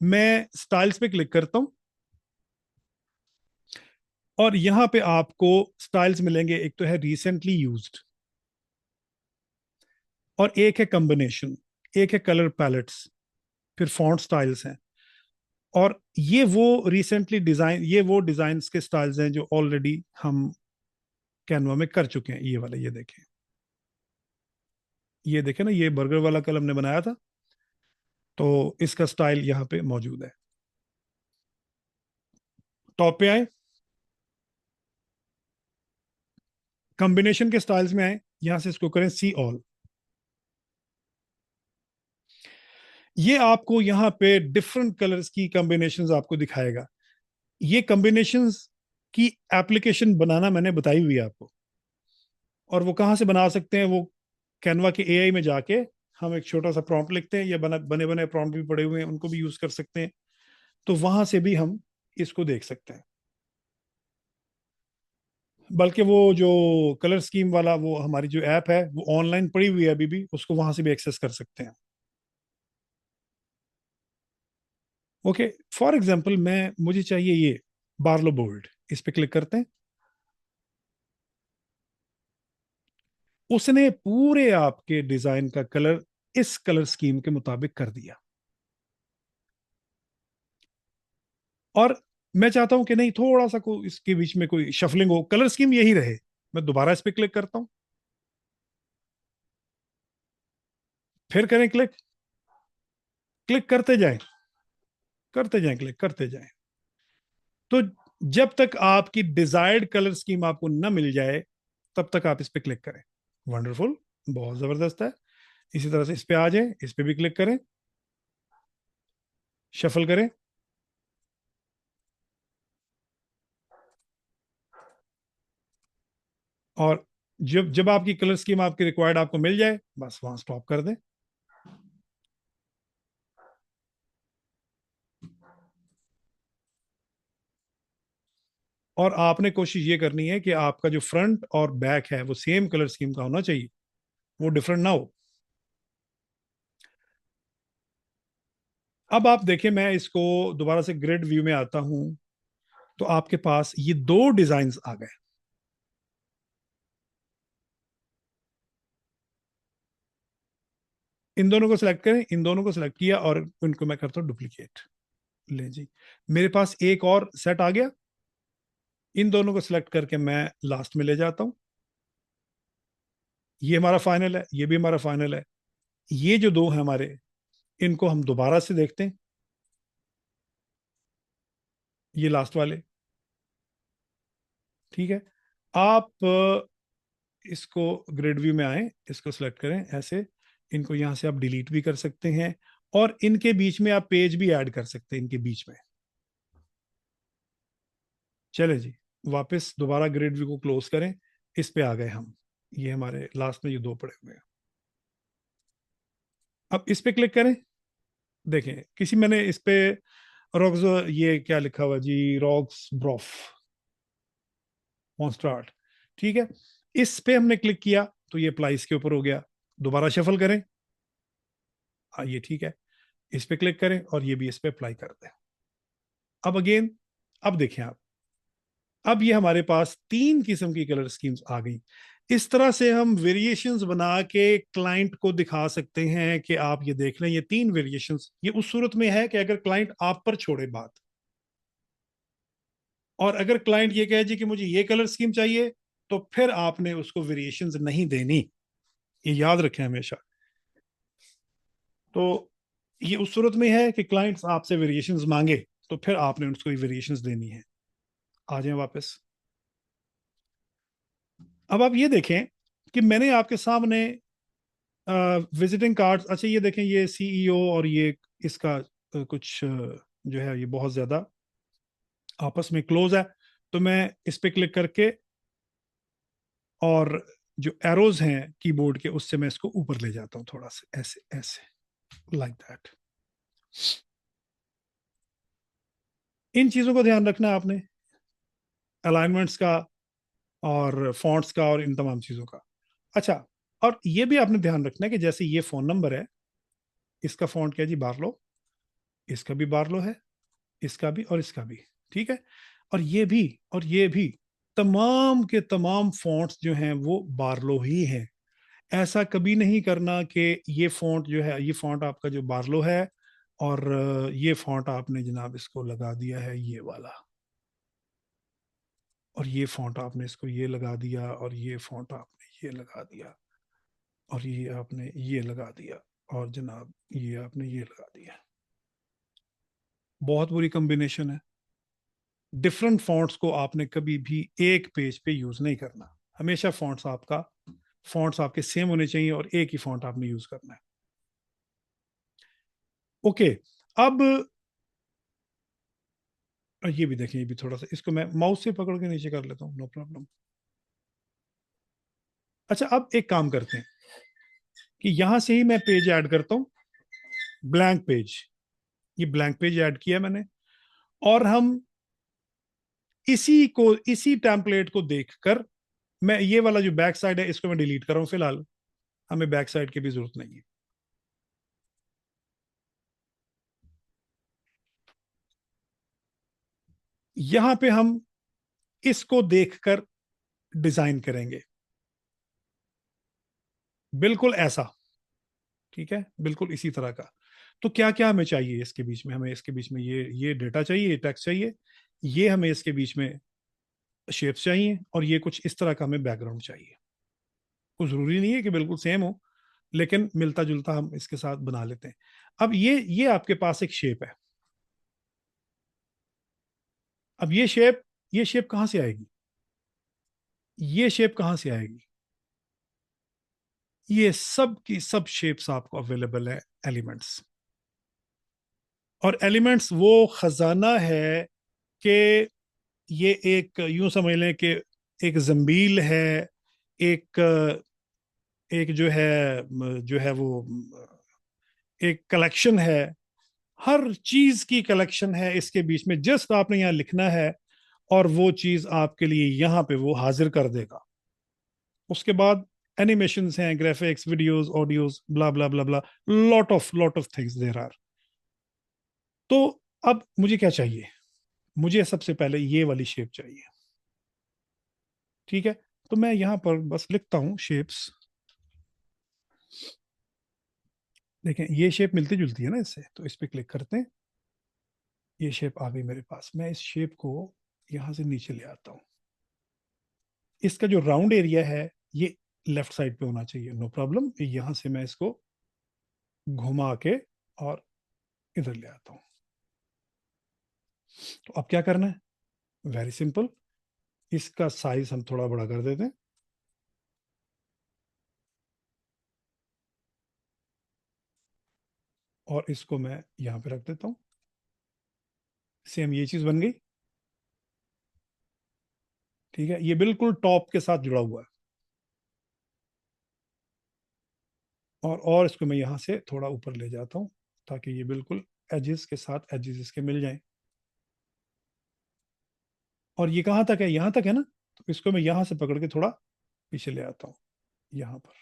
मैं स्टाइल्स पे क्लिक करता हूं और यहां पे आपको स्टाइल्स मिलेंगे। एक तो है रिसेंटली यूज्ड, और एक है कॉम्बिनेशन, एक है कलर पैलेट्स, फिर फॉन्ट स्टाइल्स हैं। और ये वो रिसेंटली डिजाइन, ये वो डिजाइन के स्टाइल्स हैं जो ऑलरेडी हम कैनवा में कर चुके हैं। ये वाला, ये देखें, ये देखें ना, ये बर्गर वाला कल हमने बनाया था, तो इसका स्टाइल यहाँ पे मौजूद है। टॉप पे आए, कॉम्बिनेशन के स्टाइल्स में आए, यहां से इसको करें सी ऑल। ये आपको यहाँ पे डिफरेंट कलर्स की कॉम्बिनेशंस आपको दिखाएगा। ये कॉम्बिनेशंस की एप्लीकेशन बनाना मैंने बताई हुई है आपको, और वो कहाँ से बना सकते हैं, वो कैनवा के एआई में जाके हम एक छोटा सा प्रॉम्प्ट लिखते हैं, या बने बने प्रॉम्प्ट भी पड़े हुए हैं, उनको भी यूज कर सकते हैं, तो वहां से भी हम इसको देख सकते हैं। बल्कि वो जो कलर स्कीम वाला वो हमारी जो ऐप है वो ऑनलाइन पड़ी हुई है अभी भी, उसको वहां से भी एक्सेस कर सकते हैं। ओके, फॉर एग्जांपल मैं मुझे चाहिए ये बार्लो बोल्ड, इस पे क्लिक करते हैं। उसने पूरे आपके डिजाइन का कलर इस कलर स्कीम के मुताबिक कर दिया। और मैं चाहता हूं कि नहीं, थोड़ा सा को इसके बीच में कोई शफलिंग हो, कलर स्कीम यही रहे। मैं दोबारा इस पे क्लिक करता हूं, फिर करें क्लिक, क्लिक करते जाएं, क्लिक करते जाएं। तो जब तक आपकी डिजायर्ड कलर स्कीम आपको न मिल जाए, तब तक आप इस पे क्लिक करें। वंडरफुल, बहुत जबरदस्त है। इसी तरह से इस पे आ जाए, इस पे भी क्लिक करें, शफल करें, और जब जब आपकी कलर स्कीम आपकी रिक्वायर्ड आपको मिल जाए, बस वहां स्टॉप कर दें। और आपने कोशिश ये करनी है कि आपका जो फ्रंट और बैक है वो सेम कलर स्कीम का होना चाहिए, वो डिफरेंट ना हो। अब आप देखें, मैं इसको दोबारा से ग्रिड व्यू में आता हूं, तो आपके पास ये दो डिजाइन आ गए। इन दोनों को सिलेक्ट करें, इन दोनों को सिलेक्ट किया और इनको मैं करता हूं डुप्लीकेट। ले जी, मेरे पास एक और सेट आ गया। इन दोनों को सिलेक्ट करके मैं लास्ट में ले जाता हूं। ये हमारा फाइनल है, ये भी हमारा फाइनल है। ये जो दो हैं हमारे, इनको हम दोबारा से देखते हैं। ये लास्ट वाले, ठीक है। आप इसको ग्रिड व्यू में आए, इसको सिलेक्ट करें ऐसे, इनको यहां से आप डिलीट भी कर सकते हैं, और इनके बीच में आप पेज भी ऐड कर सकते हैं, इनके बीच में। चले जी, वापस दोबारा ग्रिड व्यू को क्लोज करें, इस पे आ गए हम। ये हमारे लास्ट में ये दो पड़े हुए हैं। अब इस पे क्लिक करें, देखें किसी मैंने इस पे रॉक्स, ये क्या लिखा हुआ जी, रॉक्स ब्रोफ मॉन्स्टार्ट, ठीक है। इस पे हमने क्लिक किया तो ये अप्लाई इसके ऊपर हो गया। दोबारा शफल करें, हाँ ये ठीक है। इस पे क्लिक करें और ये भी इस पे अप्लाई कर दें। अब अगेन, अब देखें आप, अब ये हमारे पास तीन किस्म की कलर स्कीम्स आ गई। इस तरह से हम वेरिएशंस बना के क्लाइंट को दिखा सकते हैं कि आप ये देख लें, ये तीन वेरिएशंस, ये उस सूरत में है कि अगर क्लाइंट आप पर छोड़े बात, और अगर क्लाइंट ये कहे जी कि मुझे ये कलर स्कीम चाहिए, तो फिर आपने उसको वेरिएशंस नहीं देनी। ये याद रखें हमेशा। तो ये उस सूरत में है कि क्लाइंट्स आपसे वेरिएशंस मांगे, तो फिर आपने उसको वेरिएशंस देनी है। आ जाए वापस। अब आप ये देखें कि मैंने आपके सामने विजिटिंग कार्ड, अच्छा ये देखें, ये सीईओ और ये इसका कुछ जो है ये बहुत ज्यादा आपस में क्लोज है। तो मैं इस पे क्लिक करके, और जो एरोज हैं कीबोर्ड के, उससे मैं इसको ऊपर ले जाता हूँ थोड़ा सा, ऐसे ऐसे, लाइक दैट। इन चीजों को ध्यान रखना है आपने, अलाइनमेंट्स का और फॉन्ट्स का और इन तमाम चीजों का। अच्छा, और ये भी आपने ध्यान रखना है कि जैसे ये फोन नंबर है, इसका फॉन्ट क्या है जी, बार्लो। इसका भी बार्लो है, इसका भी और इसका भी, ठीक है। और ये भी, और ये भी, तमाम के तमाम फॉन्ट्स जो हैं वो बार्लो ही हैं। ऐसा कभी नहीं करना कि ये फॉन्ट जो है, ये फॉन्ट आपका जो बार्लो है, और ये फॉन्ट आपने जनाब इसको लगा दिया है ये वाला, और ये फॉन्ट आपने इसको ये लगा दिया, और ये फॉन्ट आपने ये लगा दिया, और ये आपने ये लगा दिया, और जनाब ये आपने ये लगा दिया। बहुत बुरी कॉम्बिनेशन है। डिफरेंट फॉन्ट्स को आपने कभी भी एक पेज पे यूज नहीं करना। हमेशा फॉन्ट्स आपके सेम होने चाहिए और एक ही फॉन्ट आपने यूज करना है। ओके, अब ये भी देखें, ये भी थोड़ा सा, इसको मैं माउस से पकड़ के नीचे कर लेता हूँ, नो प्रॉब्लम। अच्छा, अब एक काम करते हैं कि यहां से ही मैं पेज ऐड करता हूँ, ब्लैंक पेज। ये ब्लैंक पेज ऐड किया मैंने, और हम इसी टेम्पलेट को देखकर, मैं ये वाला जो बैक साइड है इसको मैं डिलीट कर रहा हूं फिलहाल, हमें बैक साइड की भी जरूरत नहीं है। यहां पे हम इसको देखकर डिजाइन करेंगे, बिल्कुल ऐसा। ठीक है, बिल्कुल इसी तरह का। तो क्या क्या हमें चाहिए इसके बीच में, हमें इसके बीच में ये डेटा चाहिए, ये टेक्स्ट चाहिए, ये हमें इसके बीच में शेप्स चाहिए, और ये कुछ इस तरह का हमें बैकग्राउंड चाहिए। कुछ जरूरी नहीं है कि बिल्कुल सेम हो, लेकिन मिलता जुलता हम इसके साथ बना लेते हैं। अब ये आपके पास एक शेप है। अब ये शेप कहां से आएगी? ये शेप कहां से आएगी? ये सब की सब शेप्स आपको अवेलेबल है एलिमेंट्स। और एलिमेंट्स वो खजाना है कि ये एक यूं समझ लें कि एक जंबील है, एक एक जो है वो एक कलेक्शन है, हर चीज की कलेक्शन है इसके बीच में। जस्ट आपने यहाँ लिखना है और वो चीज आपके लिए यहाँ पे वो हाजिर कर देगा। उसके बाद एनिमेशंस हैं, graphics, videos, audios, blah blah blah blah, lot of things there are. तो अब मुझे क्या चाहिए? मुझे सबसे पहले ये वाली शेप चाहिए। ठीक है, तो मैं यहाँ पर बस लिखता हूँ शेप्स। देखें, ये शेप मिलती जुलती है ना इससे, तो इस पर क्लिक करते हैं। ये शेप आ गई मेरे पास। मैं इस शेप को यहाँ से नीचे ले आता हूँ। इसका जो राउंड एरिया है ये लेफ्ट साइड पे होना चाहिए, नो प्रॉब्लम। यहाँ से मैं इसको घुमा के और इधर ले आता हूँ। तो अब क्या करना है? वेरी सिंपल, इसका साइज हम थोड़ा बड़ा कर देते हैं, और इसको मैं यहाँ पे रख देता हूँ। सेम ये चीज बन गई। ठीक है, ये बिल्कुल टॉप के साथ जुड़ा हुआ है। और इसको मैं यहाँ से थोड़ा ऊपर ले जाता हूँ, ताकि ये बिल्कुल एजेस के साथ एजेस इसके मिल जाएं। और ये कहाँ तक है? यहाँ तक है ना, तो इसको मैं यहाँ से पकड़ के थोड़ा पीछे ले आता हूँ, यहाँ पर।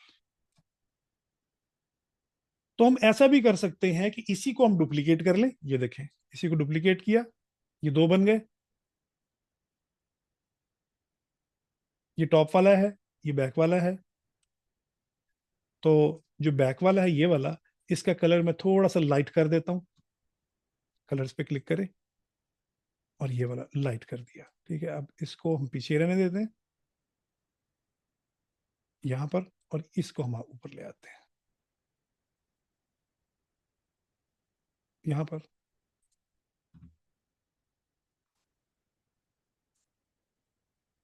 तो हम ऐसा भी कर सकते हैं कि इसी को हम डुप्लीकेट कर लें। ये देखें, इसी को डुप्लीकेट किया, ये दो बन गए। ये टॉप वाला है, ये बैक वाला है। तो जो बैक वाला है ये वाला, इसका कलर मैं थोड़ा सा लाइट कर देता हूँ। कलर्स पे क्लिक करें और ये वाला लाइट कर दिया। ठीक है, अब इसको हम पीछे रहने देते हैं यहाँ पर, और इसको हम ऊपर ले आते हैं यहाँ पर,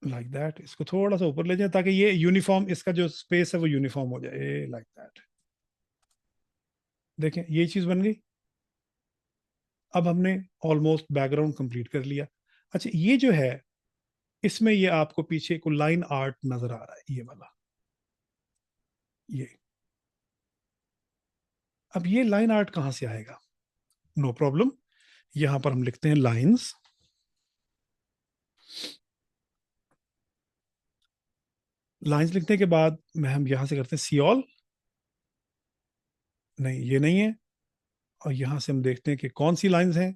लाइक दैट। इसको थोड़ा सा ऊपर ले जाए ताकि ये यूनिफॉर्म, इसका जो स्पेस है वो यूनिफॉर्म हो जाए, लाइक दैट। देखें, ये चीज बन गई। अब हमने ऑलमोस्ट बैकग्राउंड कंप्लीट कर लिया। अच्छा, ये जो है, इसमें ये आपको पीछे को लाइन आर्ट नजर आ रहा है, ये वाला, ये। अब ये लाइन आर्ट कहां से आएगा? नो प्रॉब्लम, यहां पर हम लिखते हैं लाइंस। लाइंस लिखने के बाद में हम यहां से करते हैं सी ऑल। नहीं, ये नहीं है। और यहां से हम देखते हैं कि कौन सी लाइंस हैं।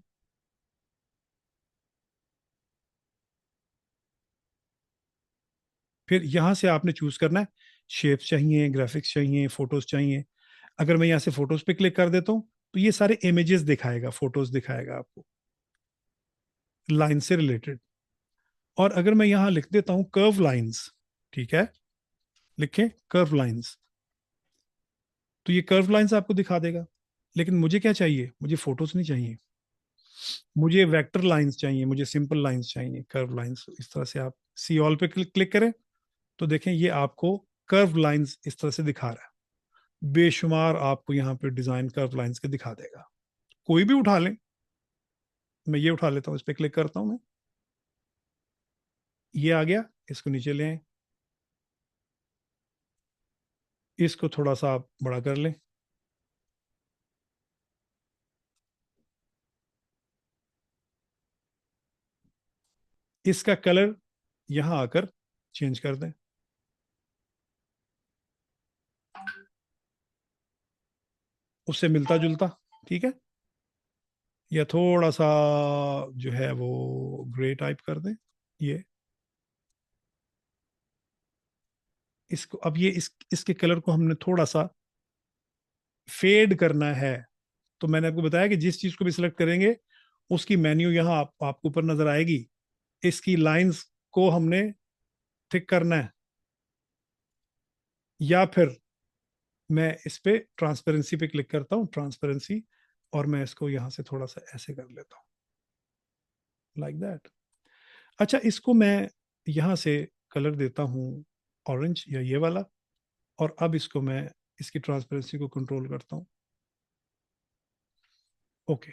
फिर यहां से आपने चूज करना है, शेप्स चाहिए, ग्राफिक्स चाहिए, फोटोज चाहिए। अगर मैं यहाँ से फोटोज पे क्लिक कर देता हूँ तो ये सारे इमेजेस दिखाएगा, फोटोज दिखाएगा आपको लाइन से रिलेटेड। और अगर मैं यहाँ लिख देता हूँ कर्व लाइंस, ठीक है, लिखें कर्व लाइंस, तो ये कर्व लाइंस आपको दिखा देगा। लेकिन मुझे क्या चाहिए? मुझे फोटोज नहीं चाहिए, मुझे वेक्टर लाइंस चाहिए, मुझे सिंपल लाइंस चाहिए, कर्व लाइंस। इस तरह से आप सी ऑल पे क्लिक करें तो देखें ये आपको कर्व लाइंस इस तरह से दिखा रहा है, बेशुमार आपको यहाँ पे डिजाइन कर्व लाइंस के दिखा देगा। कोई भी उठा लें, मैं ये उठा लेता हूँ, इस पर क्लिक करता हूँ मैं, ये आ गया, इसको नीचे ले आए, इसको थोड़ा सा आप बड़ा कर लें, इसका कलर यहां आकर चेंज कर दें, उससे मिलता जुलता, ठीक है, या थोड़ा सा जो है वो ग्रे टाइप कर दें, ये इसको अब ये इसके कलर को हमने थोड़ा सा फेड करना है। तो मैंने आपको बताया कि जिस चीज को भी सिलेक्ट करेंगे उसकी मेन्यू यहाँ आपको ऊपर नजर आएगी, इसकी लाइंस को हमने थिक करना है, या फिर मैं इस पे ट्रांसपेरेंसी पे क्लिक करता हूँ, ट्रांसपेरेंसी, और मैं इसको यहां से थोड़ा सा ऐसे कर लेता हूँ, लाइक दैट। अच्छा, इसको मैं यहां से कलर देता हूँ ऑरेंज या ये वाला, और अब इसको मैं इसकी ट्रांसपेरेंसी को कंट्रोल करता हूँ, ओके।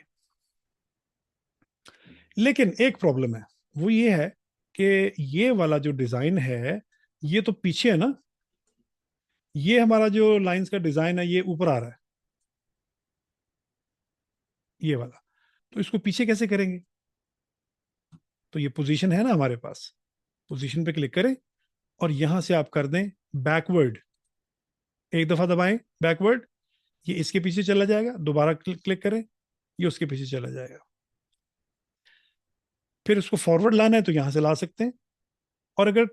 लेकिन एक प्रॉब्लम है, वो ये है कि ये वाला जो डिजाइन है ये तो पीछे है ना, ये हमारा जो लाइंस का डिजाइन है ये ऊपर आ रहा है, ये वाला, तो इसको पीछे कैसे करेंगे? तो ये पोजीशन है ना हमारे पास, पोजीशन पे क्लिक करें और यहां से आप कर दें बैकवर्ड, एक दफा दबाएं बैकवर्ड, ये इसके पीछे चला जाएगा, दोबारा क्लिक करें, ये उसके पीछे चला जाएगा। फिर उसको फॉरवर्ड लाना है तो यहां से ला सकते हैं, और अगर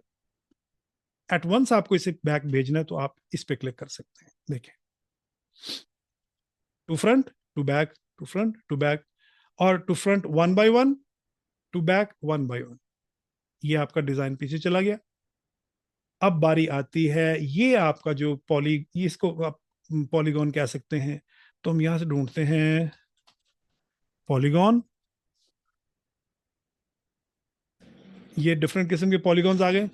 एट वंस आपको इसे बैक भेजना है तो आप इस पे क्लिक कर सकते हैं। देखें, two front, two back, two front, two back, और two front one by one, two back one by one, ये आपका डिजाइन पीछे चला गया। अब बारी आती है ये आपका जो इसको आप पॉलीगॉन कह सकते हैं, तो हम यहां से ढूंढते हैं पॉलीगॉन, ये डिफरेंट किस्म के पॉलीगॉन्स आ गए,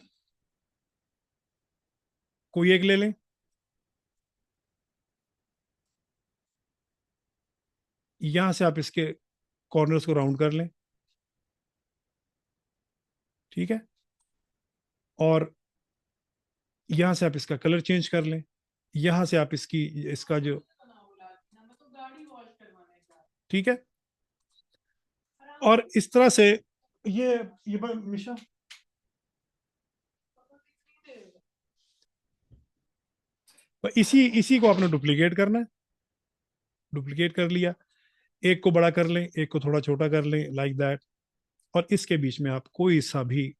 कोई एक ले लें, यहां से आप इसके कॉर्नर्स को राउंड कर लें, ठीक है, और यहां से आप इसका कलर चेंज कर लें, यहां से आप इसका जो, ठीक है, और इस तरह से ये मिशा, इसी इसी को आपने डुप्लीकेट करना है, डुप्लीकेट कर लिया, एक को बड़ा कर लें, एक को थोड़ा छोटा कर लें, लाइक दैट, और इसके बीच में आप कोई सा भी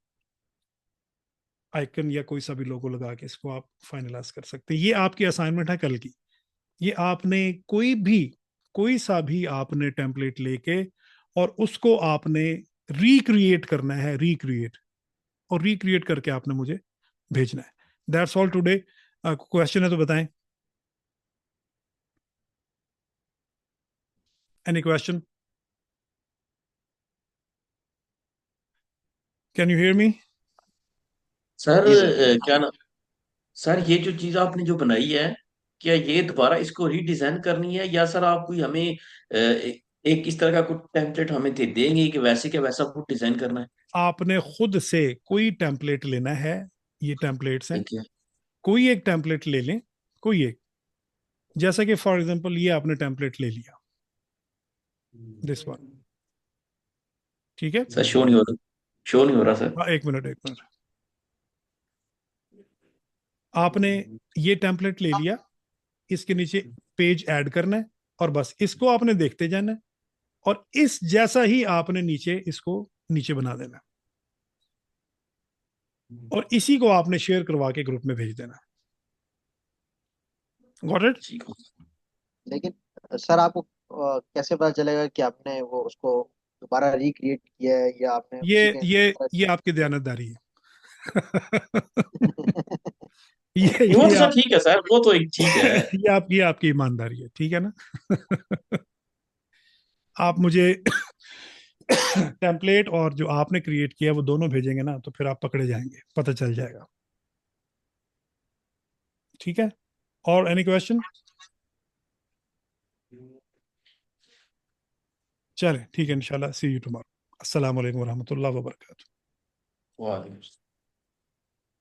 आइकन या कोई सा भी लोगो लगा के इसको आप फाइनलाइज कर सकते हैं। ये आपकी असाइनमेंट है कल की, ये आपने कोई सा भी आपने टेम्पलेट लेके और उसको आपने रिक्रिएट करना है, रिक्रिएट, और रिक्रिएट करके आपने मुझे भेजना है। That's all today. क्वेश्चन है तो बताएं, any question, can you hear me? Sir जी सर। क्या ना, सर ये जो चीज आपने जो बनाई है, क्या ये दोबारा इसको रीडिजाइन करनी है, या सर आप कोई हमें एक इस तरह का कुछ टेम्पलेट हमें दे देंगे कि वैसे के वैसा कुछ डिजाइन करना है? आपने खुद से कोई टेम्पलेट लेना है, ये टेम्पलेट्स हैं, ठीक है। कोई एक टेम्पलेट ले लें, कोई एक, जैसा कि फॉर एग्जांपल ये आपने टेम्पलेट ले लिया, दिस वन, ठीक है। सर शो नहीं हो रहा, शो नहीं हो रहा सर। हाँ, एक मिनट एक मिनट, आपने ये टेम्पलेट ले लिया, इसके नीचे पेज ऐड करना है, और बस इसको आपने देखते जाना है, और इस जैसा ही आपने नीचे इसको नीचे बना देना, और इसी को आपने शेयर करवा के ग्रुप में भेज देना। Got it? ठीक हो। लेकिन सर आपको कैसे पता चलेगा कि आपने वो उसको दोबारा रिक्रिएट किया है या आपने ये उसी के ये तरह ये आपकी दयानतदारी है। वो ये तो सर आप ठीक है सर, वो तो एक ठीक है। ये आपकी ईमानदारी है, ठीक है ना? आप मुझे टेम्पलेट और जो आपने क्रिएट किया वो दोनों भेजेंगे ना, तो फिर आप पकड़े जाएंगे, पता चल जाएगा। ठीक है, और एनी क्वेश्चन? चले ठीक है, इंशाल्लाह सी यू टुमारो। अस्सलाम वालेकुम रहमतुल्लाह व बरकातहू। वाह।